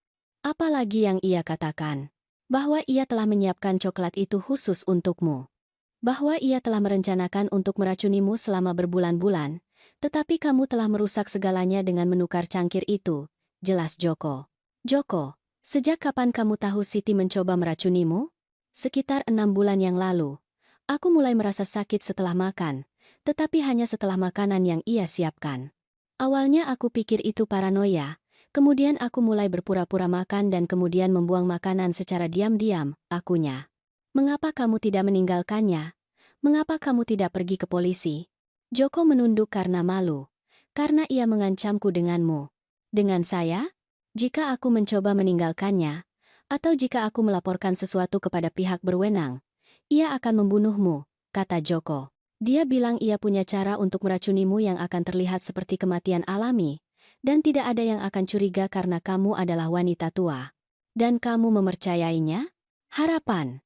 Apalagi yang ia katakan? Bahwa ia telah menyiapkan coklat itu khusus untukmu. Bahwa ia telah merencanakan untuk meracunimu selama berbulan-bulan, tetapi kamu telah merusak segalanya dengan menukar cangkir itu, jelas Joko. Joko, sejak kapan kamu tahu Siti mencoba meracunimu? Sekitar 6 bulan yang lalu. Aku mulai merasa sakit setelah makan, tetapi hanya setelah makanan yang ia siapkan. Awalnya aku pikir itu paranoia, kemudian aku mulai berpura-pura makan dan kemudian membuang makanan secara diam-diam, akunya. Mengapa kamu tidak meninggalkannya? Mengapa kamu tidak pergi ke polisi? Joko menunduk karena malu. Karena ia mengancamku denganmu. Dengan saya? Jika aku mencoba meninggalkannya, atau jika aku melaporkan sesuatu kepada pihak berwenang, ia akan membunuhmu, kata Joko. Dia bilang ia punya cara untuk meracunimu yang akan terlihat seperti kematian alami, dan tidak ada yang akan curiga karena kamu adalah wanita tua. Dan kamu mempercayainya? Harapan.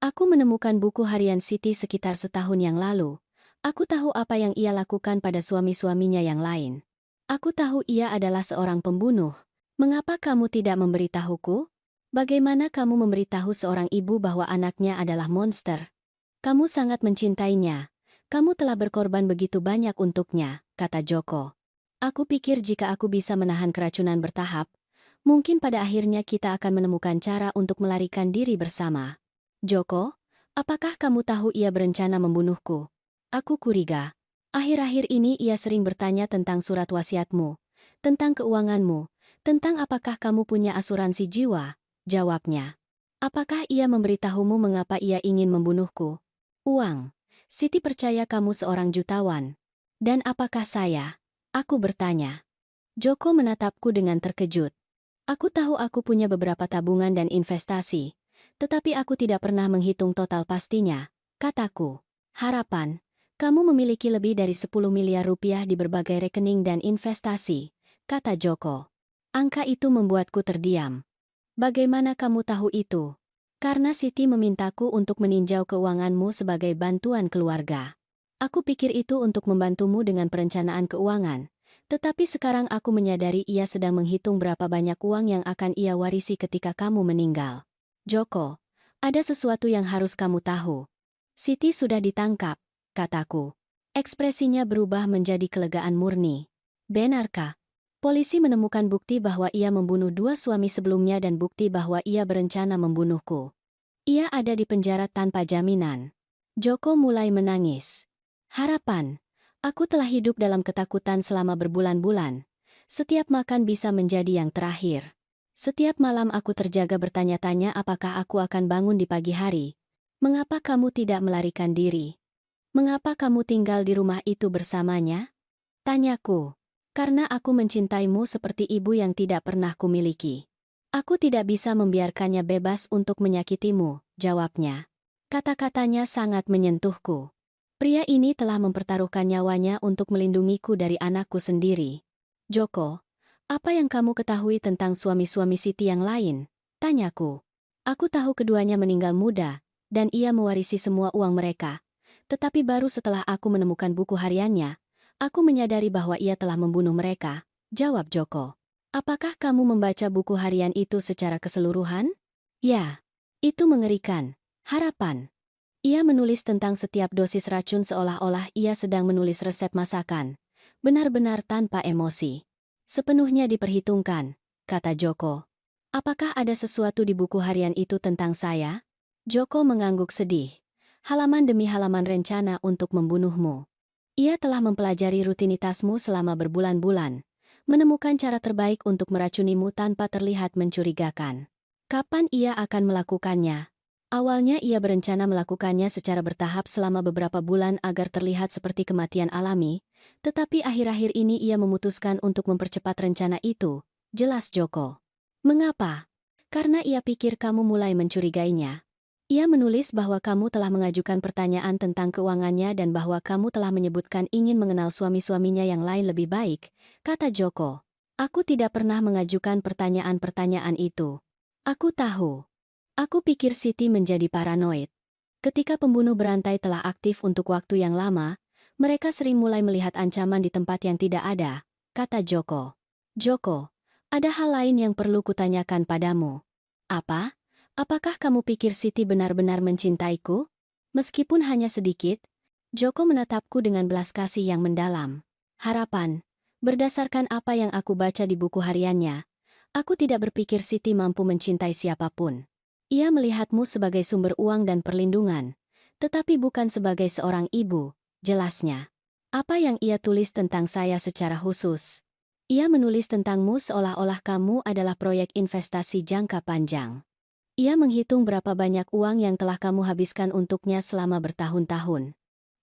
Aku menemukan buku harian Siti sekitar setahun yang lalu. Aku tahu apa yang ia lakukan pada suami-suaminya yang lain. Aku tahu ia adalah seorang pembunuh. Mengapa kamu tidak memberitahuku? Bagaimana kamu memberitahu seorang ibu bahwa anaknya adalah monster? Kamu sangat mencintainya. Kamu telah berkorban begitu banyak untuknya, kata Joko. Aku pikir jika aku bisa menahan keracunan bertahap, mungkin pada akhirnya kita akan menemukan cara untuk melarikan diri bersama. Joko, apakah kamu tahu ia berencana membunuhku? Aku curiga. Akhir-akhir ini ia sering bertanya tentang surat wasiatmu, tentang keuanganmu, tentang apakah kamu punya asuransi jiwa, jawabnya. Apakah ia memberitahumu mengapa ia ingin membunuhku? Uang. Siti percaya kamu seorang jutawan. Dan apakah saya? Aku bertanya. Joko menatapku dengan terkejut. Aku tahu aku punya beberapa tabungan dan investasi, tetapi aku tidak pernah menghitung total pastinya, kataku. Harapan, kamu memiliki lebih dari 10 miliar rupiah di berbagai rekening dan investasi, kata Joko. Angka itu membuatku terdiam. Bagaimana kamu tahu itu? Karena Siti memintaku untuk meninjau keuanganmu sebagai bantuan keluarga. Aku pikir itu untuk membantumu dengan perencanaan keuangan, tetapi sekarang aku menyadari ia sedang menghitung berapa banyak uang yang akan ia warisi ketika kamu meninggal. Joko, ada sesuatu yang harus kamu tahu. Siti sudah ditangkap, kataku. Ekspresinya berubah menjadi kelegaan murni. Benarkah? Polisi menemukan bukti bahwa ia membunuh 2 suami sebelumnya dan bukti bahwa ia berencana membunuhku. Ia ada di penjara tanpa jaminan. Joko mulai menangis. Harapan. Aku telah hidup dalam ketakutan selama berbulan-bulan. Setiap makan bisa menjadi yang terakhir. Setiap malam aku terjaga bertanya-tanya apakah aku akan bangun di pagi hari. Mengapa kamu tidak melarikan diri? Mengapa kamu tinggal di rumah itu bersamanya? Tanyaku. Karena aku mencintaimu seperti ibu yang tidak pernah kumiliki. Aku tidak bisa membiarkannya bebas untuk menyakitimu, jawabnya. Kata-katanya sangat menyentuhku. Pria ini telah mempertaruhkan nyawanya untuk melindungiku dari anakku sendiri. Joko, apa yang kamu ketahui tentang suami-suami Siti yang lain? Tanyaku. Aku tahu keduanya meninggal muda, dan ia mewarisi semua uang mereka. Tetapi baru setelah aku menemukan buku hariannya, aku menyadari bahwa ia telah membunuh mereka, jawab Joko. Apakah kamu membaca buku harian itu secara keseluruhan? Ya, itu mengerikan. Harapan. Ia menulis tentang setiap dosis racun seolah-olah ia sedang menulis resep masakan. Benar-benar tanpa emosi. Sepenuhnya diperhitungkan, kata Joko. Apakah ada sesuatu di buku harian itu tentang saya? Joko mengangguk sedih. Halaman demi halaman rencana untuk membunuhmu. Ia telah mempelajari rutinitasmu selama berbulan-bulan, menemukan cara terbaik untuk meracunimu tanpa terlihat mencurigakan. Kapan ia akan melakukannya? Awalnya ia berencana melakukannya secara bertahap selama beberapa bulan agar terlihat seperti kematian alami, tetapi akhir-akhir ini ia memutuskan untuk mempercepat rencana itu, jelas Joko. Mengapa? Karena ia pikir kamu mulai mencurigainya. Ia menulis bahwa kamu telah mengajukan pertanyaan tentang keuangannya dan bahwa kamu telah menyebutkan ingin mengenal suami-suaminya yang lain lebih baik, kata Joko. Aku tidak pernah mengajukan pertanyaan-pertanyaan itu. Aku tahu. Aku pikir Siti menjadi paranoid. Ketika pembunuh berantai telah aktif untuk waktu yang lama, mereka sering mulai melihat ancaman di tempat yang tidak ada, kata Joko. Joko, ada hal lain yang perlu kutanyakan padamu. Apa? Apakah kamu pikir Siti benar-benar mencintaiku? Meskipun hanya sedikit, Joko menatapku dengan belas kasih yang mendalam. Harapan, berdasarkan apa yang aku baca di buku hariannya, aku tidak berpikir Siti mampu mencintai siapapun. Ia melihatmu sebagai sumber uang dan perlindungan, tetapi bukan sebagai seorang ibu, jelasnya. Apa yang ia tulis tentang saya secara khusus? Ia menulis tentangmu seolah-olah kamu adalah proyek investasi jangka panjang. Ia menghitung berapa banyak uang yang telah kamu habiskan untuknya selama bertahun-tahun.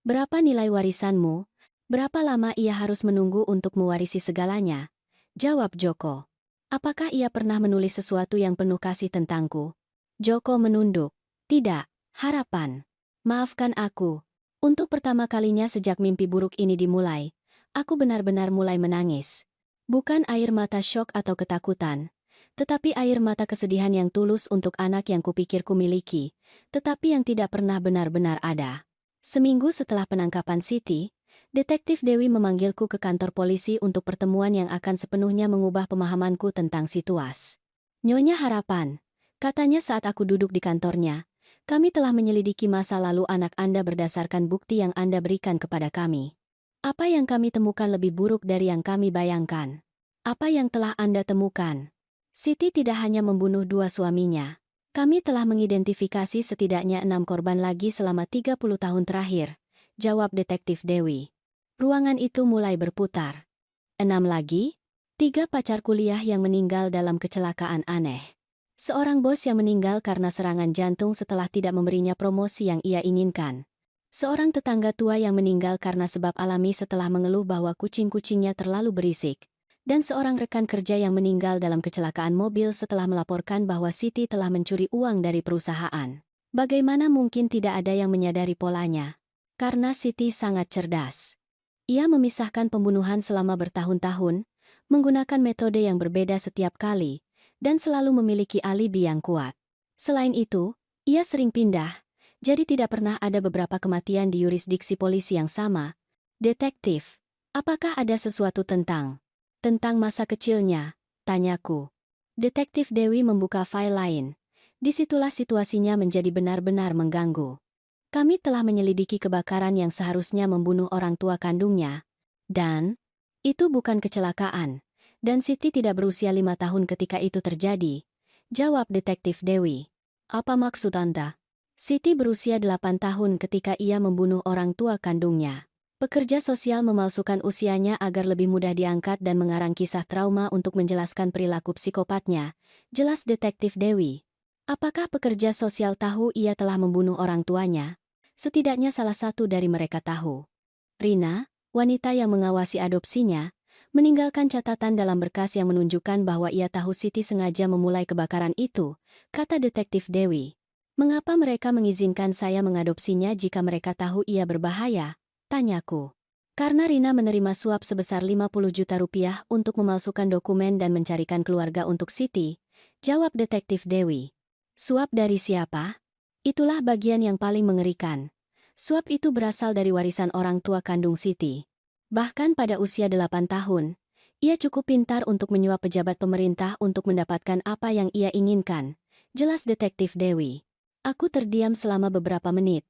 Berapa nilai warisanmu? Berapa lama ia harus menunggu untuk mewarisi segalanya? Jawab Joko. Apakah ia pernah menulis sesuatu yang penuh kasih tentangku? Joko menunduk. Tidak, harapan. Maafkan aku. Untuk pertama kalinya sejak mimpi buruk ini dimulai, aku benar-benar mulai menangis. Bukan air mata syok atau ketakutan, tetapi air mata kesedihan yang tulus untuk anak yang kupikir kumiliki, tetapi yang tidak pernah benar-benar ada. Seminggu setelah penangkapan Siti, Detektif Dewi memanggilku ke kantor polisi untuk pertemuan yang akan sepenuhnya mengubah pemahamanku tentang situasi. Nyonya Harapan, katanya saat aku duduk di kantornya, kami telah menyelidiki masa lalu anak Anda berdasarkan bukti yang Anda berikan kepada kami. Apa yang kami temukan lebih buruk dari yang kami bayangkan? Apa yang telah Anda temukan? Siti tidak hanya membunuh dua suaminya. Kami telah mengidentifikasi setidaknya 6 korban lagi selama 30 tahun terakhir, jawab Detektif Dewi. Ruangan itu mulai berputar. 6 lagi? 3 pacar kuliah yang meninggal dalam kecelakaan aneh. Seorang bos yang meninggal karena serangan jantung setelah tidak memberinya promosi yang ia inginkan. Seorang tetangga tua yang meninggal karena sebab alami setelah mengeluh bahwa kucing-kucingnya terlalu berisik. Dan seorang rekan kerja yang meninggal dalam kecelakaan mobil setelah melaporkan bahwa Siti telah mencuri uang dari perusahaan. Bagaimana mungkin tidak ada yang menyadari polanya? Karena Siti sangat cerdas. Ia memisahkan pembunuhan selama bertahun-tahun, menggunakan metode yang berbeda setiap kali, dan selalu memiliki alibi yang kuat. Selain itu, ia sering pindah, jadi tidak pernah ada beberapa kematian di yurisdiksi polisi yang sama. Detektif, apakah ada sesuatu tentang masa kecilnya? Tanyaku. Detektif Dewi membuka file lain. Disitulah situasinya menjadi benar-benar mengganggu. Kami telah menyelidiki kebakaran yang seharusnya membunuh orang tua kandungnya. Dan itu bukan kecelakaan. Dan Siti tidak berusia 5 tahun ketika itu terjadi, jawab Detektif Dewi. Apa maksud Anda? Siti berusia 8 tahun ketika ia membunuh orang tua kandungnya. Pekerja sosial memalsukan usianya agar lebih mudah diangkat dan mengarang kisah trauma untuk menjelaskan perilaku psikopatnya. Jelas Detektif Dewi. Apakah pekerja sosial tahu ia telah membunuh orang tuanya? Setidaknya salah satu dari mereka tahu. Rina, wanita yang mengawasi adopsinya, meninggalkan catatan dalam berkas yang menunjukkan bahwa ia tahu Siti sengaja memulai kebakaran itu, kata Detektif Dewi. Mengapa mereka mengizinkan saya mengadopsinya jika mereka tahu ia berbahaya? Tanyaku. Karena Rina menerima suap sebesar 50 juta rupiah untuk memalsukan dokumen dan mencarikan keluarga untuk Siti, jawab Detektif Dewi. Suap dari siapa? Itulah bagian yang paling mengerikan. Suap itu berasal dari warisan orang tua kandung Siti. Bahkan pada usia 8 tahun, ia cukup pintar untuk menyuap pejabat pemerintah untuk mendapatkan apa yang ia inginkan, jelas Detektif Dewi. Aku terdiam selama beberapa menit,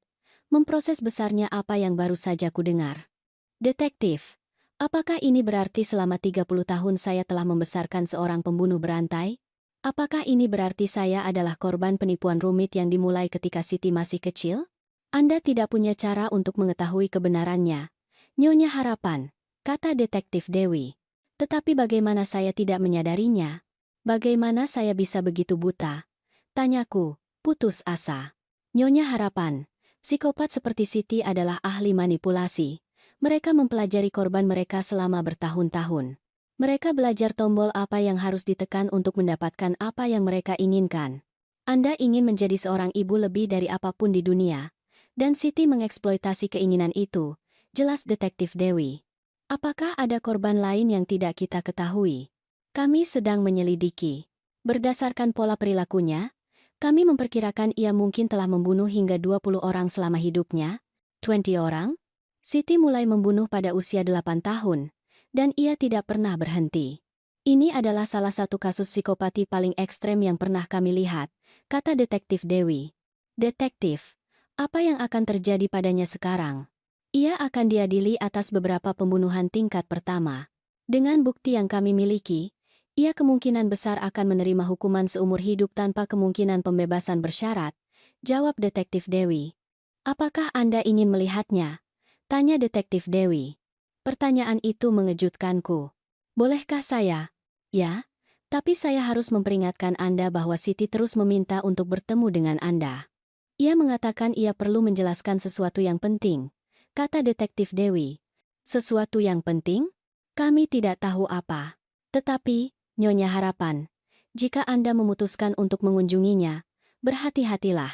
memproses besarnya apa yang baru saja kudengar. Detektif, apakah ini berarti selama 30 tahun saya telah membesarkan seorang pembunuh berantai? Apakah ini berarti saya adalah korban penipuan rumit yang dimulai ketika Siti masih kecil? Anda tidak punya cara untuk mengetahui kebenarannya. Nyonya Harapan, kata Detektif Dewi. Tetapi bagaimana saya tidak menyadarinya? Bagaimana saya bisa begitu buta? Tanyaku, putus asa. Nyonya Harapan, psikopat seperti Siti adalah ahli manipulasi. Mereka mempelajari korban mereka selama bertahun-tahun. Mereka belajar tombol apa yang harus ditekan untuk mendapatkan apa yang mereka inginkan. Anda ingin menjadi seorang ibu lebih dari apapun di dunia. Dan Siti mengeksploitasi keinginan itu, jelas Detektif Dewi. Apakah ada korban lain yang tidak kita ketahui? Kami sedang menyelidiki. Berdasarkan pola perilakunya, kami memperkirakan ia mungkin telah membunuh hingga 20 orang selama hidupnya. 20 orang? Siti mulai membunuh pada usia 8 tahun, dan ia tidak pernah berhenti. Ini adalah salah satu kasus psikopati paling ekstrem yang pernah kami lihat, kata Detektif Dewi. Detektif, apa yang akan terjadi padanya sekarang? Ia akan diadili atas beberapa pembunuhan tingkat pertama. Dengan bukti yang kami miliki, ia kemungkinan besar akan menerima hukuman seumur hidup tanpa kemungkinan pembebasan bersyarat, jawab Detektif Dewi. Apakah Anda ingin melihatnya? Tanya Detektif Dewi. Pertanyaan itu mengejutkanku. Bolehkah saya? Ya, tapi saya harus memperingatkan Anda bahwa Siti terus meminta untuk bertemu dengan Anda. Ia mengatakan ia perlu menjelaskan sesuatu yang penting, kata Detektif Dewi. Sesuatu yang penting? Kami tidak tahu apa. Tetapi, Nyonya Harapan, jika Anda memutuskan untuk mengunjunginya, berhati-hatilah.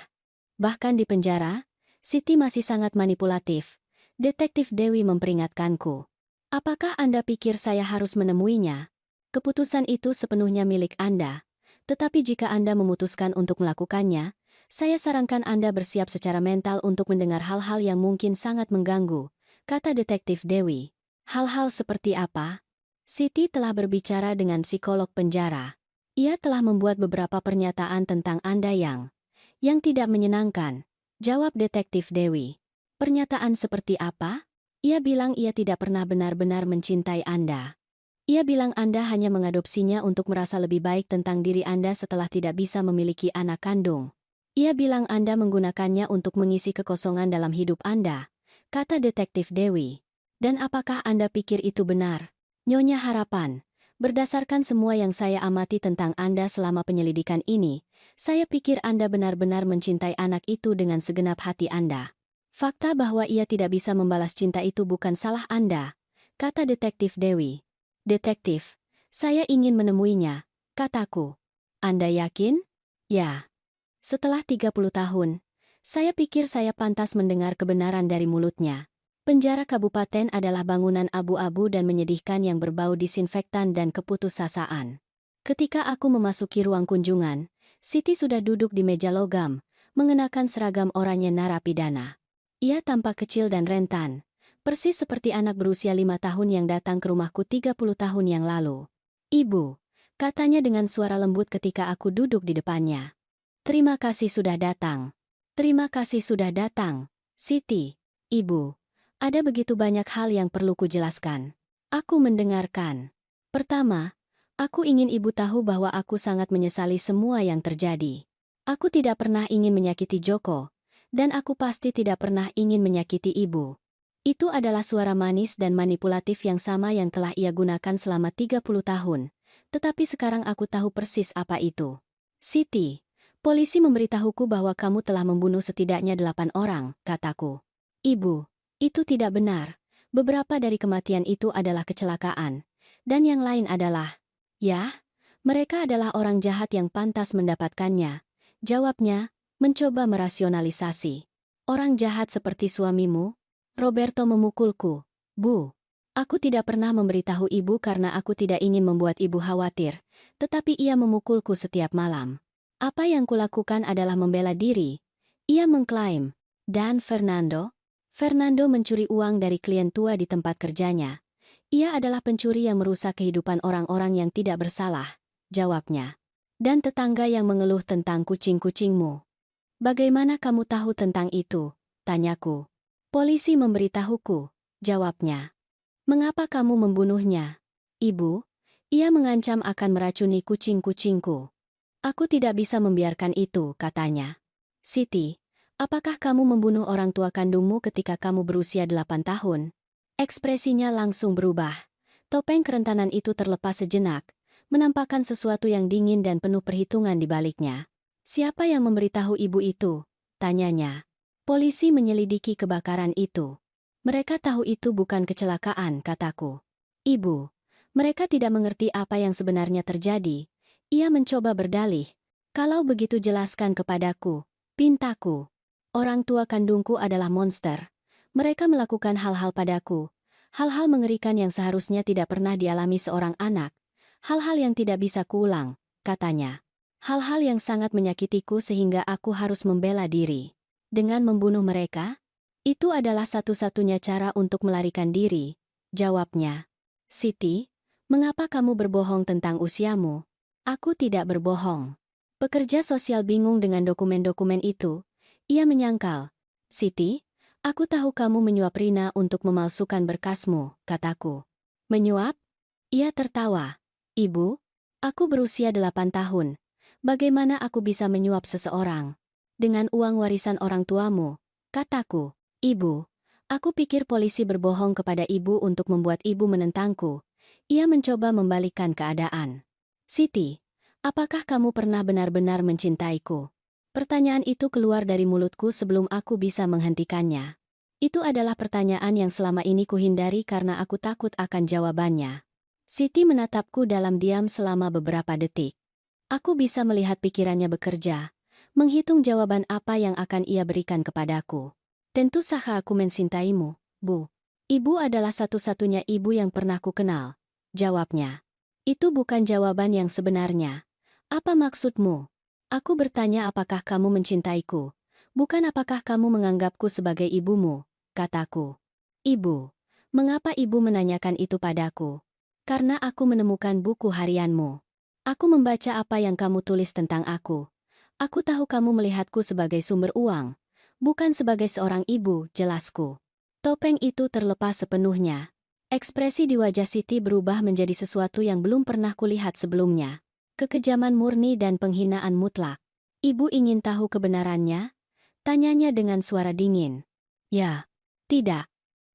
Bahkan di penjara, Siti masih sangat manipulatif. Detektif Dewi memperingatkanku. Apakah Anda pikir saya harus menemuinya? Keputusan itu sepenuhnya milik Anda. Tetapi jika Anda memutuskan untuk melakukannya, saya sarankan Anda bersiap secara mental untuk mendengar hal-hal yang mungkin sangat mengganggu, kata Detektif Dewi. Hal-hal seperti apa? Siti telah berbicara dengan psikolog penjara. Ia telah membuat beberapa pernyataan tentang Anda yang tidak menyenangkan, jawab Detektif Dewi. Pernyataan seperti apa? Ia bilang ia tidak pernah benar-benar mencintai Anda. Ia bilang Anda hanya mengadopsinya untuk merasa lebih baik tentang diri Anda setelah tidak bisa memiliki anak kandung. Ia bilang Anda menggunakannya untuk mengisi kekosongan dalam hidup Anda, kata Detektif Dewi. Dan apakah Anda pikir itu benar? Nyonya Harapan, berdasarkan semua yang saya amati tentang Anda selama penyelidikan ini, saya pikir Anda benar-benar mencintai anak itu dengan segenap hati Anda. Fakta bahwa ia tidak bisa membalas cinta itu bukan salah Anda, kata Detektif Dewi. Detektif, saya ingin menemuinya, kataku. Anda yakin? Ya. Setelah 30 tahun, saya pikir saya pantas mendengar kebenaran dari mulutnya. Penjara kabupaten adalah bangunan abu-abu dan menyedihkan yang berbau disinfektan dan keputusasaan. Ketika aku memasuki ruang kunjungan, Siti sudah duduk di meja logam, mengenakan seragam oranye narapidana. Ia tampak kecil dan rentan, persis seperti anak berusia 5 tahun yang datang ke rumahku 30 tahun yang lalu. Ibu, katanya dengan suara lembut ketika aku duduk di depannya. Terima kasih sudah datang. Terima kasih sudah datang, Siti. Ibu. Ada begitu banyak hal yang perlu kujelaskan. Aku mendengarkan. Pertama, aku ingin ibu tahu bahwa aku sangat menyesali semua yang terjadi. Aku tidak pernah ingin menyakiti Joko, dan aku pasti tidak pernah ingin menyakiti ibu. Itu adalah suara manis dan manipulatif yang sama yang telah ia gunakan selama 30 tahun. Tetapi sekarang aku tahu persis apa itu. Siti, polisi memberitahuku bahwa kamu telah membunuh setidaknya 8 orang, kataku. Ibu, itu tidak benar. Beberapa dari kematian itu adalah kecelakaan. Dan yang lain adalah, ya, mereka adalah orang jahat yang pantas mendapatkannya. Jawabnya, mencoba merasionalisasi. Orang jahat seperti suamimu? Roberto memukulku. Bu, aku tidak pernah memberitahu ibu karena aku tidak ingin membuat ibu khawatir, tetapi ia memukulku setiap malam. Apa yang kulakukan adalah membela diri. Ia mengklaim. Dan Fernando? Fernando mencuri uang dari klien tua di tempat kerjanya. Ia adalah pencuri yang merusak kehidupan orang-orang yang tidak bersalah, jawabnya. Dan tetangga yang mengeluh tentang kucing-kucingmu. Bagaimana kamu tahu tentang itu? Tanyaku. Polisi memberitahuku, jawabnya. Mengapa kamu membunuhnya? Ibu, ia mengancam akan meracuni kucing-kucingku. Aku tidak bisa membiarkan itu, katanya. Siti, apakah kamu membunuh orang tua kandungmu ketika kamu berusia 8 tahun? Ekspresinya langsung berubah. Topeng kerentanan itu terlepas sejenak, menampakkan sesuatu yang dingin dan penuh perhitungan di baliknya. Siapa yang memberitahu ibu itu? Tanyanya. Polisi menyelidiki kebakaran itu. Mereka tahu itu bukan kecelakaan, kataku. Ibu, mereka tidak mengerti apa yang sebenarnya terjadi. Ia mencoba berdalih. Kalau begitu jelaskan kepadaku, pintaku. Orang tua kandungku adalah monster. Mereka melakukan hal-hal padaku. Hal-hal mengerikan yang seharusnya tidak pernah dialami seorang anak. Hal-hal yang tidak bisa kuulang, katanya. Hal-hal yang sangat menyakitiku sehingga aku harus membela diri. Dengan membunuh mereka? Itu adalah satu-satunya cara untuk melarikan diri, jawabnya. Siti, mengapa kamu berbohong tentang usiamu? Aku tidak berbohong. Pekerja sosial bingung dengan dokumen-dokumen itu. Ia menyangkal. Siti, aku tahu kamu menyuap Rina untuk memalsukan berkasmu, kataku. Menyuap? Ia tertawa. Ibu, aku berusia 8 tahun. Bagaimana aku bisa menyuap seseorang? Dengan uang warisan orang tuamu, kataku. Ibu, aku pikir polisi berbohong kepada ibu untuk membuat ibu menentangku. Ia mencoba membalikkan keadaan. Siti, apakah kamu pernah benar-benar mencintaiku? Pertanyaan itu keluar dari mulutku sebelum aku bisa menghentikannya. Itu adalah pertanyaan yang selama ini kuhindari karena aku takut akan jawabannya. Siti menatapku dalam diam selama beberapa detik. Aku bisa melihat pikirannya bekerja. Menghitung jawaban apa yang akan ia berikan kepadaku. Tentu saja aku mencintaimu, Bu. Ibu adalah satu-satunya ibu yang pernah kukenal, jawabnya. Itu bukan jawaban yang sebenarnya. Apa maksudmu? Aku bertanya apakah kamu mencintaiku, bukan apakah kamu menganggapku sebagai ibumu, kataku. Ibu, mengapa ibu menanyakan itu padaku? Karena aku menemukan buku harianmu. Aku membaca apa yang kamu tulis tentang aku. Aku tahu kamu melihatku sebagai sumber uang, bukan sebagai seorang ibu, jelasku. Topeng itu terlepas sepenuhnya. Ekspresi di wajah Siti berubah menjadi sesuatu yang belum pernah kulihat sebelumnya. Kekejaman murni dan penghinaan mutlak. Ibu ingin tahu kebenarannya? Tanyanya dengan suara dingin. Ya, tidak.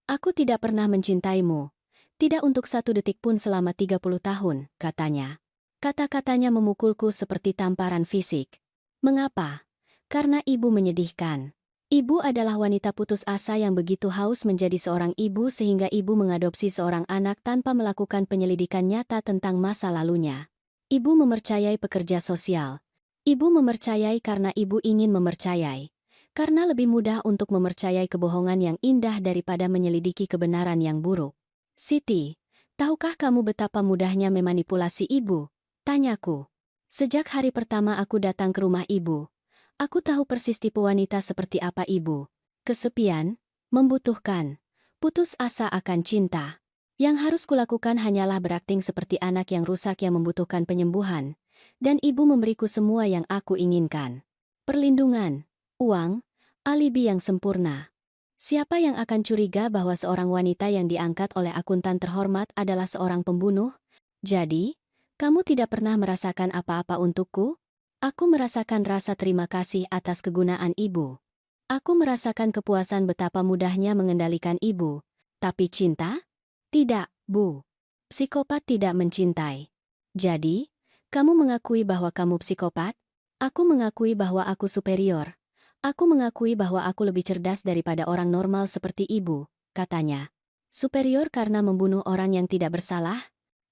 Aku tidak pernah mencintaimu. Tidak untuk satu detik pun selama 30 tahun, katanya. Kata-katanya memukulku seperti tamparan fisik. Mengapa? Karena ibu menyedihkan. Ibu adalah wanita putus asa yang begitu haus menjadi seorang ibu sehingga ibu mengadopsi seorang anak tanpa melakukan penyelidikan nyata tentang masa lalunya. Ibu mempercayai pekerja sosial. Ibu mempercayai karena ibu ingin mempercayai. Karena lebih mudah untuk mempercayai kebohongan yang indah daripada menyelidiki kebenaran yang buruk. Siti, tahukah kamu betapa mudahnya memanipulasi ibu? Tanyaku. Sejak hari pertama aku datang ke rumah ibu, aku tahu persis tipe wanita seperti apa ibu. Kesepian, membutuhkan, putus asa akan cinta. Yang harus kulakukan hanyalah berakting seperti anak yang rusak yang membutuhkan penyembuhan, dan ibu memberiku semua yang aku inginkan. Perlindungan, uang, alibi yang sempurna. Siapa yang akan curiga bahwa seorang wanita yang diangkat oleh akuntan terhormat adalah seorang pembunuh? Jadi, kamu tidak pernah merasakan apa-apa untukku? Aku merasakan rasa terima kasih atas kegunaan ibu. Aku merasakan kepuasan betapa mudahnya mengendalikan ibu. Tapi cinta? Tidak, Bu. Psikopat tidak mencintai. Jadi, kamu mengakui bahwa kamu psikopat? Aku mengakui bahwa aku superior. Aku mengakui bahwa aku lebih cerdas daripada orang normal seperti ibu, katanya. Superior karena membunuh orang yang tidak bersalah?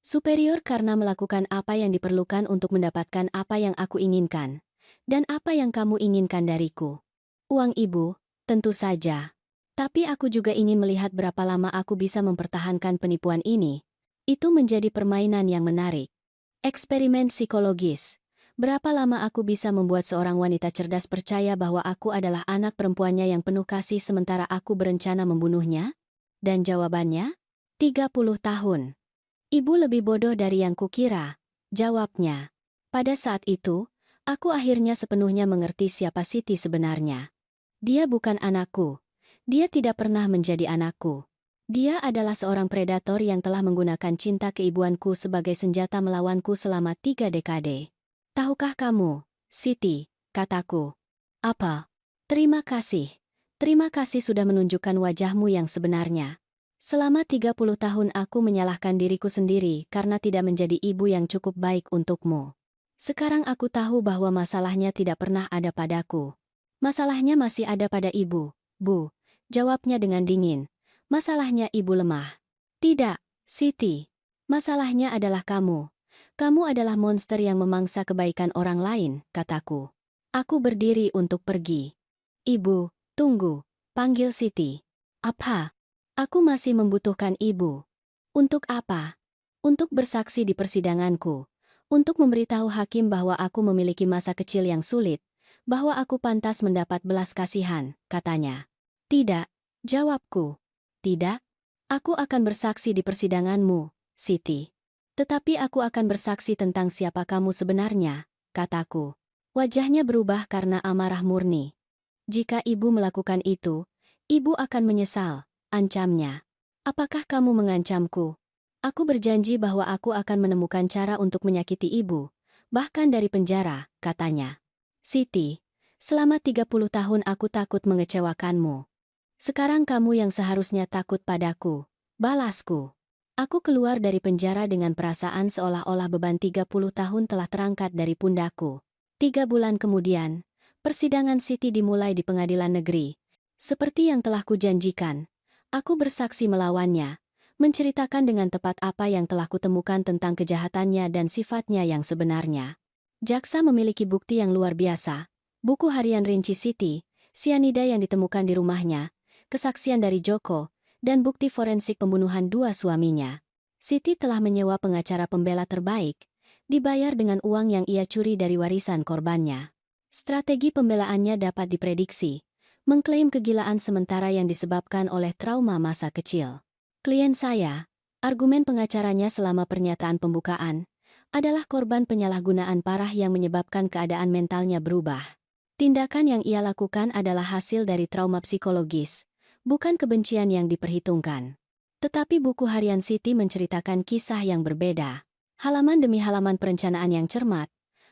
Superior karena melakukan apa yang diperlukan untuk mendapatkan apa yang aku inginkan. Dan apa yang kamu inginkan dariku? Uang ibu, tentu saja. Tapi aku juga ingin melihat berapa lama aku bisa mempertahankan penipuan ini. Itu menjadi permainan yang menarik. Eksperimen psikologis. Berapa lama aku bisa membuat seorang wanita cerdas percaya bahwa aku adalah anak perempuannya yang penuh kasih sementara aku berencana membunuhnya? Dan jawabannya? 30 tahun. Ibu lebih bodoh dari yang kukira, jawabnya. Pada saat itu, aku akhirnya sepenuhnya mengerti siapa Siti sebenarnya. Dia bukan anakku. Dia tidak pernah menjadi anakku. Dia adalah seorang predator yang telah menggunakan cinta keibuanku sebagai senjata melawanku selama 3 dekade. Tahukah kamu, Siti, kataku. Apa? Terima kasih. Terima kasih sudah menunjukkan wajahmu yang sebenarnya. Selama 30 tahun aku menyalahkan diriku sendiri karena tidak menjadi ibu yang cukup baik untukmu. Sekarang aku tahu bahwa masalahnya tidak pernah ada padaku. Masalahnya masih ada pada ibu, Bu. Jawabnya dengan dingin. Masalahnya ibu lemah. Tidak, Siti. Masalahnya adalah kamu. Kamu adalah monster yang memangsa kebaikan orang lain, kataku. Aku berdiri untuk pergi. Ibu, tunggu. Panggil Siti. Apa? Aku masih membutuhkan ibu. Untuk apa? Untuk bersaksi di persidanganku. Untuk memberitahu hakim bahwa aku memiliki masa kecil yang sulit. Bahwa aku pantas mendapat belas kasihan, katanya. Tidak, jawabku. Tidak, aku akan bersaksi di persidanganmu, Siti. Tetapi aku akan bersaksi tentang siapa kamu sebenarnya, kataku. Wajahnya berubah karena amarah murni. Jika ibu melakukan itu, ibu akan menyesal, ancamnya. Apakah kamu mengancamku? Aku berjanji bahwa aku akan menemukan cara untuk menyakiti ibu, bahkan dari penjara, katanya. Siti, selama 30 tahun aku takut mengecewakanmu. Sekarang kamu yang seharusnya takut padaku, balasku. Aku keluar dari penjara dengan perasaan seolah-olah beban 30 tahun telah terangkat dari pundakku. 3 bulan kemudian, persidangan Siti dimulai di pengadilan negeri. Seperti yang telah kujanjikan, aku bersaksi melawannya, menceritakan dengan tepat apa yang telah kutemukan tentang kejahatannya dan sifatnya yang sebenarnya. Jaksa memiliki bukti yang luar biasa, buku harian rinci Siti, sianida yang ditemukan di rumahnya, kesaksian dari Joko, dan bukti forensik pembunuhan 2 suaminya. Siti telah menyewa pengacara pembela terbaik, dibayar dengan uang yang ia curi dari warisan korbannya. Strategi pembelaannya dapat diprediksi, mengklaim kegilaan sementara yang disebabkan oleh trauma masa kecil. Klien saya, argumen pengacaranya selama pernyataan pembukaan, adalah korban penyalahgunaan parah yang menyebabkan keadaan mentalnya berubah. Tindakan yang ia lakukan adalah hasil dari trauma psikologis, bukan kebencian yang diperhitungkan. Tetapi buku harian Siti menceritakan kisah yang berbeda. Halaman demi halaman perencanaan yang cermat,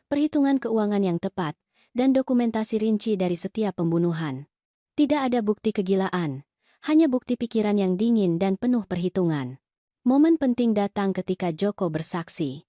perhitungan keuangan yang tepat, dan dokumentasi rinci dari setiap pembunuhan. Tidak ada bukti kegilaan, hanya bukti pikiran yang dingin dan penuh perhitungan. Momen penting datang ketika Joko bersaksi.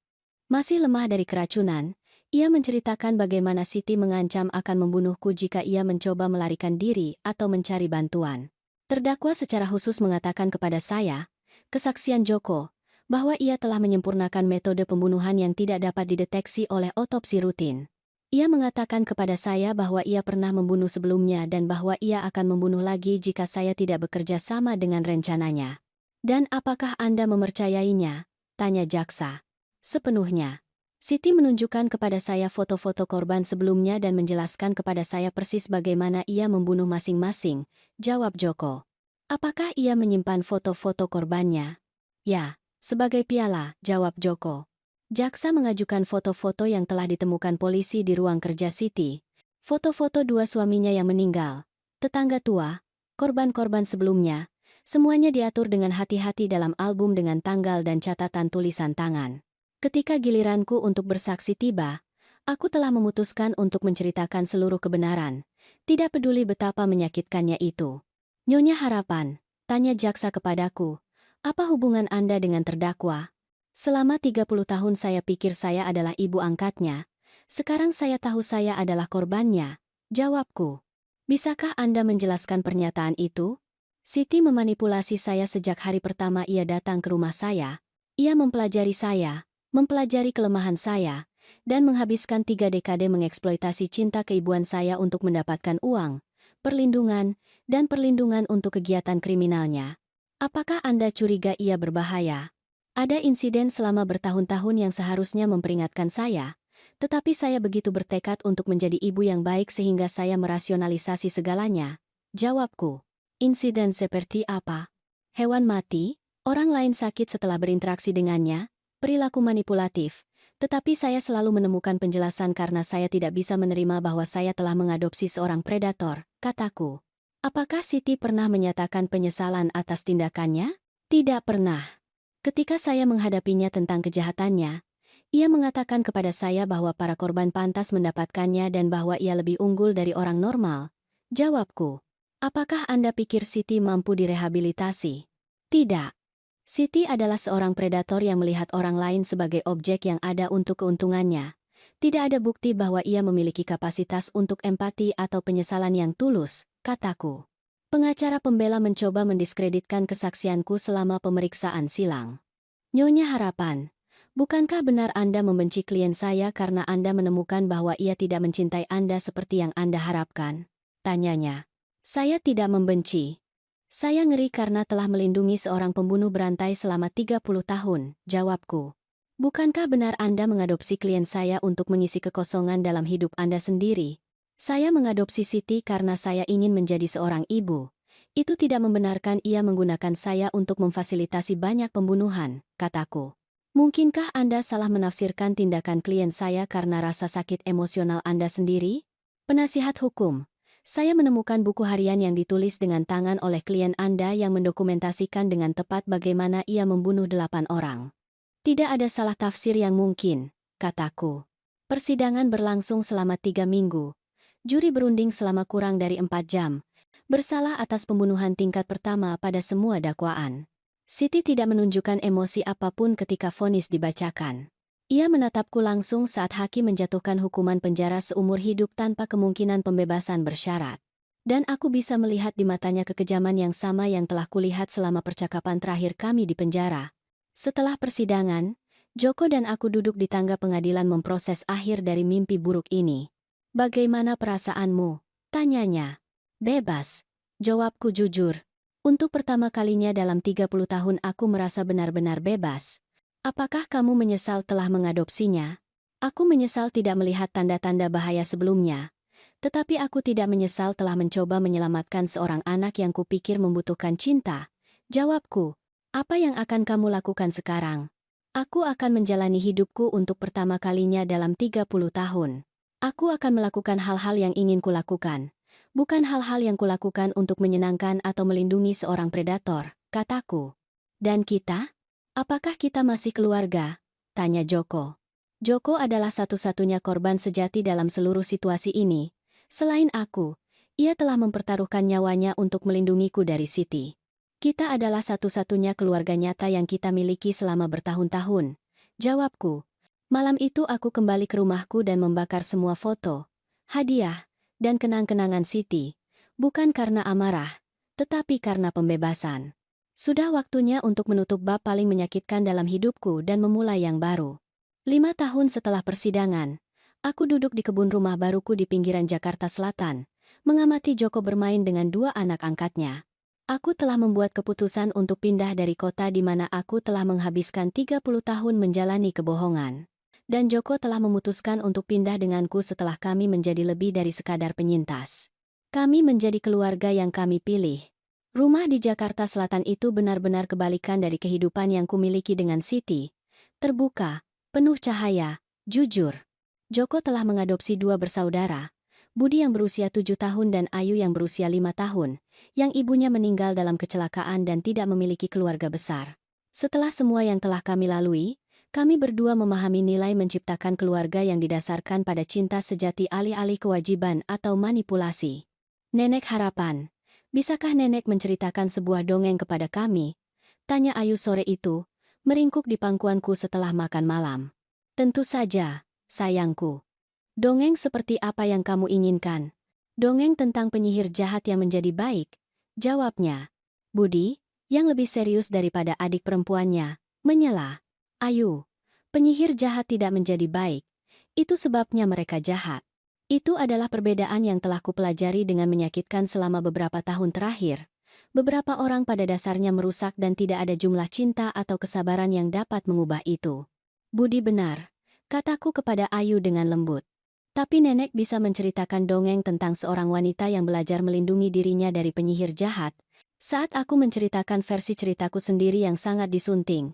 Masih lemah dari keracunan, ia menceritakan bagaimana Siti mengancam akan membunuhku jika ia mencoba melarikan diri atau mencari bantuan. Terdakwa secara khusus mengatakan kepada saya, kesaksian Joko, bahwa ia telah menyempurnakan metode pembunuhan yang tidak dapat dideteksi oleh otopsi rutin. Ia mengatakan kepada saya bahwa ia pernah membunuh sebelumnya dan bahwa ia akan membunuh lagi jika saya tidak bekerja sama dengan rencananya. Dan apakah Anda mempercayainya? Tanya jaksa. Sepenuhnya. Siti menunjukkan kepada saya foto-foto korban sebelumnya dan menjelaskan kepada saya persis bagaimana ia membunuh masing-masing, jawab Joko. Apakah ia menyimpan foto-foto korbannya? Ya, sebagai piala, jawab Joko. Jaksa mengajukan foto-foto yang telah ditemukan polisi di ruang kerja Siti. Foto-foto 2 suaminya yang meninggal, tetangga tua, korban-korban sebelumnya, semuanya diatur dengan hati-hati dalam album dengan tanggal dan catatan tulisan tangan. Ketika giliranku untuk bersaksi tiba, Aku telah memutuskan untuk menceritakan seluruh kebenaran. Tidak peduli betapa menyakitkannya itu. Nyonya Harapan, tanya jaksa kepadaku, apa hubungan Anda dengan terdakwa? Selama 30 tahun saya pikir saya adalah ibu angkatnya. Sekarang saya tahu saya adalah korbannya. Jawabku. Bisakah Anda menjelaskan pernyataan itu? Siti memanipulasi saya sejak hari pertama ia datang ke rumah saya. Ia mempelajari saya, mempelajari kelemahan saya, dan menghabiskan 3 dekade mengeksploitasi cinta keibuan saya untuk mendapatkan uang, perlindungan, dan perlindungan untuk kegiatan kriminalnya. Apakah Anda curiga ia berbahaya? Ada insiden selama bertahun-tahun yang seharusnya memperingatkan saya, tetapi saya begitu bertekad untuk menjadi ibu yang baik sehingga saya merasionalisasi segalanya. Jawabku. Insiden seperti apa? Hewan mati? Orang lain sakit setelah berinteraksi dengannya? Perilaku manipulatif? Tetapi saya selalu menemukan penjelasan karena saya tidak bisa menerima bahwa saya telah mengadopsi seorang predator, kataku. Apakah Siti pernah menyatakan penyesalan atas tindakannya? Tidak pernah. Ketika saya menghadapinya tentang kejahatannya, ia mengatakan kepada saya bahwa para korban pantas mendapatkannya dan bahwa ia lebih unggul dari orang normal. Jawabku. Apakah Anda pikir Siti mampu direhabilitasi? Tidak. Siti adalah seorang predator yang melihat orang lain sebagai objek yang ada untuk keuntungannya. Tidak ada bukti bahwa ia memiliki kapasitas untuk empati atau penyesalan yang tulus, kataku. Pengacara pembela mencoba mendiskreditkan kesaksianku selama pemeriksaan silang. Nyonya Harapan, bukankah benar Anda membenci klien saya karena Anda menemukan bahwa ia tidak mencintai Anda seperti yang Anda harapkan? Tanyanya. Saya tidak membenci. Saya ngeri karena telah melindungi seorang pembunuh berantai selama 30 tahun, jawabku. Bukankah benar Anda mengadopsi klien saya untuk mengisi kekosongan dalam hidup Anda sendiri? Saya mengadopsi Siti karena saya ingin menjadi seorang ibu. Itu tidak membenarkan ia menggunakan saya untuk memfasilitasi banyak pembunuhan, kataku. Mungkinkah Anda salah menafsirkan tindakan klien saya karena rasa sakit emosional Anda sendiri? Penasihat hukum. Saya menemukan buku harian yang ditulis dengan tangan oleh klien Anda yang mendokumentasikan dengan tepat bagaimana ia membunuh 8 orang. Tidak ada salah tafsir yang mungkin, kataku. Persidangan berlangsung selama 3 minggu. Juri berunding selama kurang dari 4 jam. Bersalah atas pembunuhan tingkat pertama pada semua dakwaan. Siti tidak menunjukkan emosi apapun ketika vonis dibacakan. Ia menatapku langsung saat hakim menjatuhkan hukuman penjara seumur hidup tanpa kemungkinan pembebasan bersyarat. Dan aku bisa melihat di matanya kekejaman yang sama yang telah kulihat selama percakapan terakhir kami di penjara. Setelah persidangan, Joko dan aku duduk di tangga pengadilan memproses akhir dari mimpi buruk ini. Bagaimana perasaanmu? Tanyanya. Bebas. Jawabku jujur. Untuk pertama kalinya dalam 30 tahun aku merasa benar-benar bebas. Apakah kamu menyesal telah mengadopsinya? Aku menyesal tidak melihat tanda-tanda bahaya sebelumnya. Tetapi aku tidak menyesal telah mencoba menyelamatkan seorang anak yang kupikir membutuhkan cinta. Jawabku. Apa yang akan kamu lakukan sekarang? Aku akan menjalani hidupku untuk pertama kalinya dalam 30 tahun. Aku akan melakukan hal-hal yang ingin kulakukan. Bukan hal-hal yang kulakukan untuk menyenangkan atau melindungi seorang predator, kataku. Dan kita? Apakah kita masih keluarga? Tanya Joko. Joko adalah satu-satunya korban sejati dalam seluruh situasi ini. Selain aku, ia telah mempertaruhkan nyawanya untuk melindungiku dari Siti. Kita adalah satu-satunya keluarga nyata yang kita miliki selama bertahun-tahun. Jawabku. Malam itu aku kembali ke rumahku dan membakar semua foto, hadiah, dan kenang-kenangan Siti. Bukan karena amarah, tetapi karena pembebasan. Sudah waktunya untuk menutup bab paling menyakitkan dalam hidupku dan memulai yang baru. 5 tahun setelah persidangan, aku duduk di kebun rumah baruku di pinggiran Jakarta Selatan, mengamati Joko bermain dengan 2 anak angkatnya. Aku telah membuat keputusan untuk pindah dari kota di mana aku telah menghabiskan 30 tahun menjalani kebohongan. Dan Joko telah memutuskan untuk pindah denganku setelah kami menjadi lebih dari sekadar penyintas. Kami menjadi keluarga yang kami pilih. Rumah di Jakarta Selatan itu benar-benar kebalikan dari kehidupan yang kumiliki dengan Siti. Terbuka, penuh cahaya, jujur. Joko telah mengadopsi 2 bersaudara, Budi yang berusia 7 tahun dan Ayu yang berusia 5 tahun, yang ibunya meninggal dalam kecelakaan dan tidak memiliki keluarga besar. Setelah semua yang telah kami lalui, Kami berdua memahami nilai menciptakan keluarga yang didasarkan pada cinta sejati alih-alih kewajiban atau manipulasi. Nenek harapan, bisakah nenek menceritakan sebuah dongeng kepada kami? Tanya Ayu sore itu, meringkuk di pangkuanku setelah makan malam. Tentu saja, sayangku. Dongeng seperti apa yang kamu inginkan? Dongeng tentang penyihir jahat yang menjadi baik, jawabnya. Budi, yang lebih serius daripada adik perempuannya, menyela. Ayu, penyihir jahat tidak menjadi baik. Itu sebabnya mereka jahat. Itu adalah perbedaan yang telah kupelajari dengan menyakitkan selama beberapa tahun terakhir. Beberapa orang pada dasarnya merusak dan tidak ada jumlah cinta atau kesabaran yang dapat mengubah itu. Budi benar, kataku kepada Ayu dengan lembut. Tapi nenek bisa menceritakan dongeng tentang seorang wanita yang belajar melindungi dirinya dari penyihir jahat. Saat aku menceritakan versi ceritaku sendiri yang sangat disunting,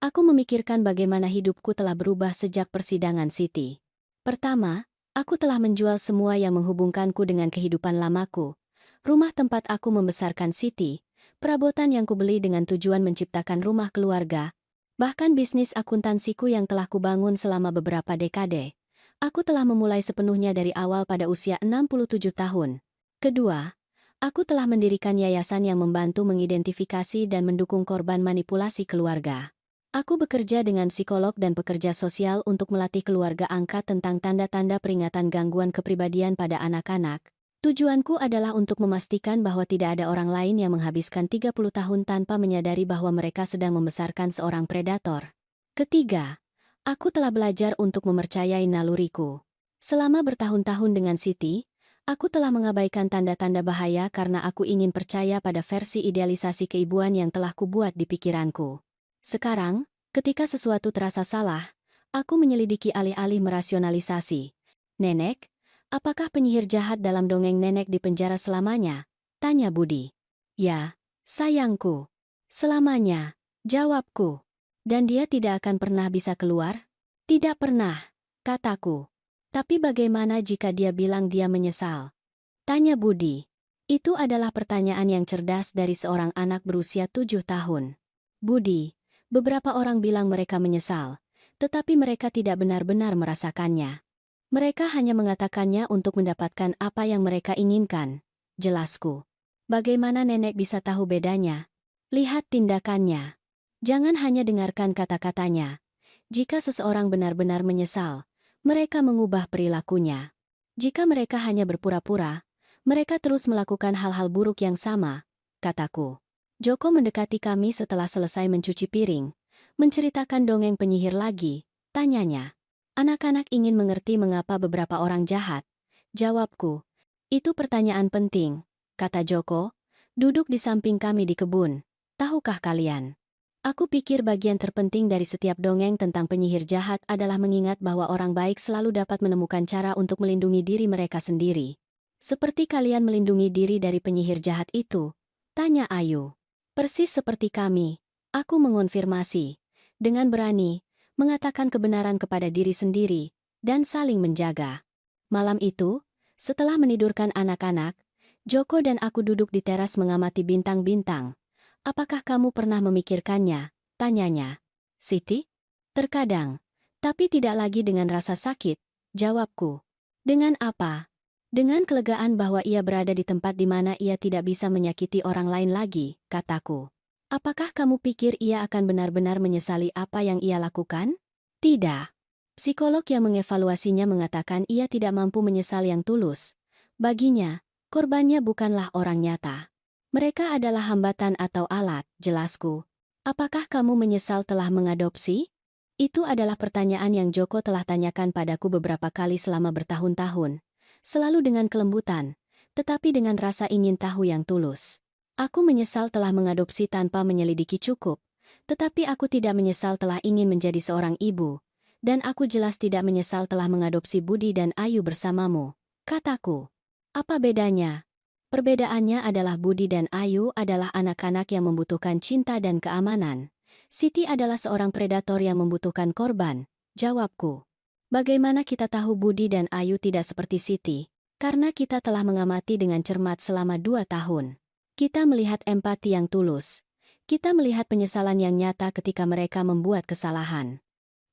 aku memikirkan bagaimana hidupku telah berubah sejak persidangan Siti. Pertama, aku telah menjual semua yang menghubungkanku dengan kehidupan lamaku. Rumah tempat aku membesarkan Siti, perabotan yang kubeli dengan tujuan menciptakan rumah keluarga, bahkan bisnis akuntansiku yang telah kubangun selama beberapa dekade. Aku telah memulai sepenuhnya dari awal pada usia 67 tahun. Kedua, aku telah mendirikan yayasan yang membantu mengidentifikasi dan mendukung korban manipulasi keluarga. Aku bekerja dengan psikolog dan pekerja sosial untuk melatih keluarga angkat tentang tanda-tanda peringatan gangguan kepribadian pada anak-anak. Tujuanku adalah untuk memastikan bahwa tidak ada orang lain yang menghabiskan 30 tahun tanpa menyadari bahwa mereka sedang membesarkan seorang predator. Ketiga, aku telah belajar untuk mempercayai naluriku. Selama bertahun-tahun dengan Siti, aku telah mengabaikan tanda-tanda bahaya karena aku ingin percaya pada versi idealisasi keibuan yang telah kubuat di pikiranku. Sekarang, ketika sesuatu terasa salah, aku menyelidiki alih-alih merasionalisasi. Nenek, apakah penyihir jahat dalam dongeng nenek di penjara selamanya? Tanya Budi. Ya, sayangku. Selamanya, jawabku. Dan dia tidak akan pernah bisa keluar? Tidak pernah, kataku. Tapi bagaimana jika dia bilang dia menyesal? Tanya Budi. Itu adalah pertanyaan yang cerdas dari seorang anak berusia 7 tahun. Budi, beberapa orang bilang mereka menyesal, tetapi mereka tidak benar-benar merasakannya. Mereka hanya mengatakannya untuk mendapatkan apa yang mereka inginkan, jelasku. Bagaimana nenek bisa tahu bedanya? Lihat tindakannya. Jangan hanya dengarkan kata-katanya. Jika seseorang benar-benar menyesal, mereka mengubah perilakunya. Jika mereka hanya berpura-pura, mereka terus melakukan hal-hal buruk yang sama, kataku. Joko mendekati kami setelah selesai mencuci piring, menceritakan dongeng penyihir lagi, tanyanya. Anak-anak ingin mengerti mengapa beberapa orang jahat. Jawabku. Itu pertanyaan penting, kata Joko, duduk di samping kami di kebun. Tahukah kalian? Aku pikir bagian terpenting dari setiap dongeng tentang penyihir jahat adalah mengingat bahwa orang baik selalu dapat menemukan cara untuk melindungi diri mereka sendiri. Seperti kalian melindungi diri dari penyihir jahat itu? Tanya Ayu. Persis seperti kami, aku mengonfirmasi. Dengan berani, mengatakan kebenaran kepada diri sendiri, dan saling menjaga. Malam itu, setelah menidurkan anak-anak, Joko dan aku duduk di teras mengamati bintang-bintang. Apakah kamu pernah memikirkannya? Tanyanya. Siti? Terkadang. Tapi tidak lagi dengan rasa sakit, jawabku. Dengan apa? Dengan kelegaan bahwa ia berada di tempat di mana ia tidak bisa menyakiti orang lain lagi, kataku. Apakah kamu pikir ia akan benar-benar menyesali apa yang ia lakukan? Tidak. Psikolog yang mengevaluasinya mengatakan ia tidak mampu menyesal yang tulus. Baginya, korbannya bukanlah orang nyata. Mereka adalah hambatan atau alat, jelasku. Apakah kamu menyesal telah mengadopsi? Itu adalah pertanyaan yang Joko telah tanyakan padaku beberapa kali selama bertahun-tahun. Selalu dengan kelembutan, tetapi dengan rasa ingin tahu yang tulus. Aku menyesal telah mengadopsi tanpa menyelidiki cukup, tetapi aku tidak menyesal telah ingin menjadi seorang ibu, dan aku jelas tidak menyesal telah mengadopsi Budi dan Ayu bersamamu, kataku. Apa bedanya? Perbedaannya adalah Budi dan Ayu adalah anak-anak yang membutuhkan cinta dan keamanan. Siti adalah seorang predator yang membutuhkan korban, jawabku. Bagaimana kita tahu Budi dan Ayu tidak seperti Siti? Karena kita telah mengamati dengan cermat selama 2 tahun. Kita melihat empati yang tulus. Kita melihat penyesalan yang nyata ketika mereka membuat kesalahan.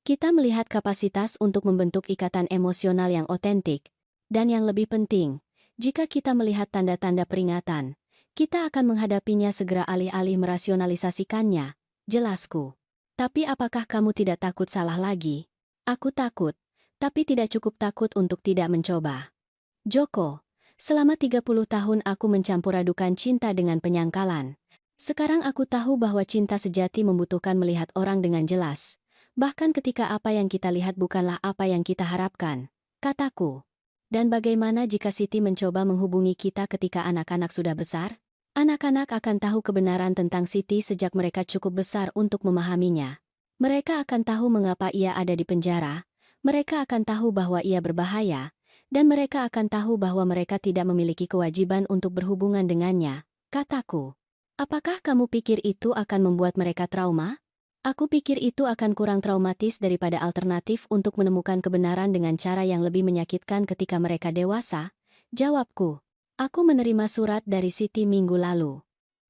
Kita melihat kapasitas untuk membentuk ikatan emosional yang otentik. Dan yang lebih penting, jika kita melihat tanda-tanda peringatan, kita akan menghadapinya segera alih-alih merasionalisasikannya. Jelasku. Tapi apakah kamu tidak takut salah lagi? Aku takut, tapi tidak cukup takut untuk tidak mencoba. Joko, selama 30 tahun aku mencampur-adukan cinta dengan penyangkalan. Sekarang aku tahu bahwa cinta sejati membutuhkan melihat orang dengan jelas. Bahkan ketika apa yang kita lihat bukanlah apa yang kita harapkan, kataku. Dan bagaimana jika Siti mencoba menghubungi kita ketika anak-anak sudah besar? Anak-anak akan tahu kebenaran tentang Siti sejak mereka cukup besar untuk memahaminya. Mereka akan tahu mengapa ia ada di penjara, mereka akan tahu bahwa ia berbahaya, dan mereka akan tahu bahwa mereka tidak memiliki kewajiban untuk berhubungan dengannya, kataku. Apakah kamu pikir itu akan membuat mereka trauma? Aku pikir itu akan kurang traumatis daripada alternatif untuk menemukan kebenaran dengan cara yang lebih menyakitkan ketika mereka dewasa. Jawabku. Aku menerima surat dari Siti minggu lalu.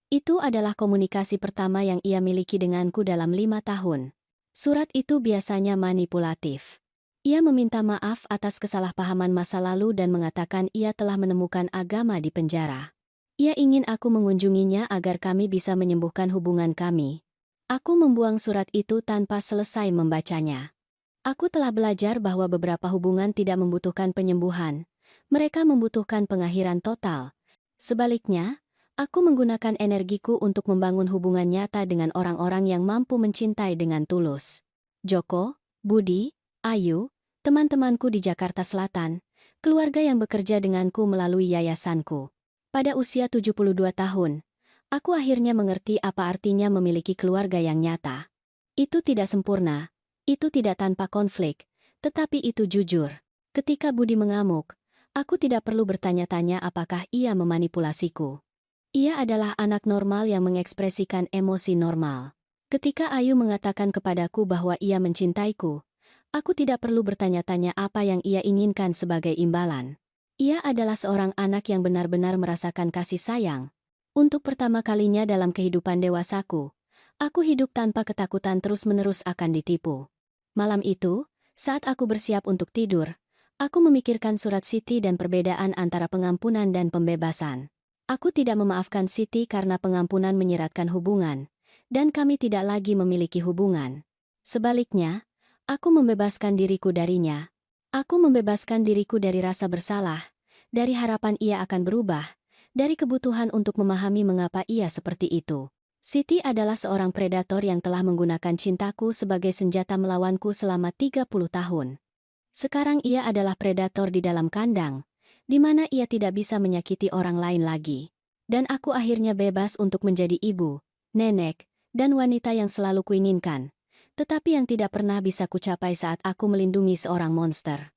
Itu adalah komunikasi pertama yang ia miliki denganku dalam 5 tahun. Surat itu biasanya manipulatif. Ia meminta maaf atas kesalahpahaman masa lalu dan mengatakan ia telah menemukan agama di penjara. Ia ingin aku mengunjunginya agar kami bisa menyembuhkan hubungan kami. Aku membuang surat itu tanpa selesai membacanya. Aku telah belajar bahwa beberapa hubungan tidak membutuhkan penyembuhan. Mereka membutuhkan pengakhiran total. Sebaliknya, aku menggunakan energiku untuk membangun hubungan nyata dengan orang-orang yang mampu mencintai dengan tulus. Joko, Budi, Ayu, teman-temanku di Jakarta Selatan, keluarga yang bekerja denganku melalui yayasanku. Pada usia 72 tahun, aku akhirnya mengerti apa artinya memiliki keluarga yang nyata. Itu tidak sempurna, itu tidak tanpa konflik, tetapi itu jujur. Ketika Budi mengamuk, aku tidak perlu bertanya-tanya apakah ia memanipulasiku. Ia adalah anak normal yang mengekspresikan emosi normal. Ketika Ayu mengatakan kepadaku bahwa ia mencintaiku, aku tidak perlu bertanya-tanya apa yang ia inginkan sebagai imbalan. Ia adalah seorang anak yang benar-benar merasakan kasih sayang. Untuk pertama kalinya dalam kehidupan dewasaku, aku hidup tanpa ketakutan terus-menerus akan ditipu. Malam itu, saat aku bersiap untuk tidur, aku memikirkan surat Siti dan perbedaan antara pengampunan dan pembebasan. Aku tidak memaafkan Siti karena pengampunan menyeratkan hubungan, dan kami tidak lagi memiliki hubungan. Sebaliknya, aku membebaskan diriku darinya. Aku membebaskan diriku dari rasa bersalah, dari harapan ia akan berubah, dari kebutuhan untuk memahami mengapa ia seperti itu. Siti adalah seorang predator yang telah menggunakan cintaku sebagai senjata melawanku selama 30 tahun. Sekarang ia adalah predator di dalam kandang, di mana ia tidak bisa menyakiti orang lain lagi. Dan aku akhirnya bebas untuk menjadi ibu, nenek, dan wanita yang selalu kuinginkan, tetapi yang tidak pernah bisa kucapai saat aku melindungi seorang monster.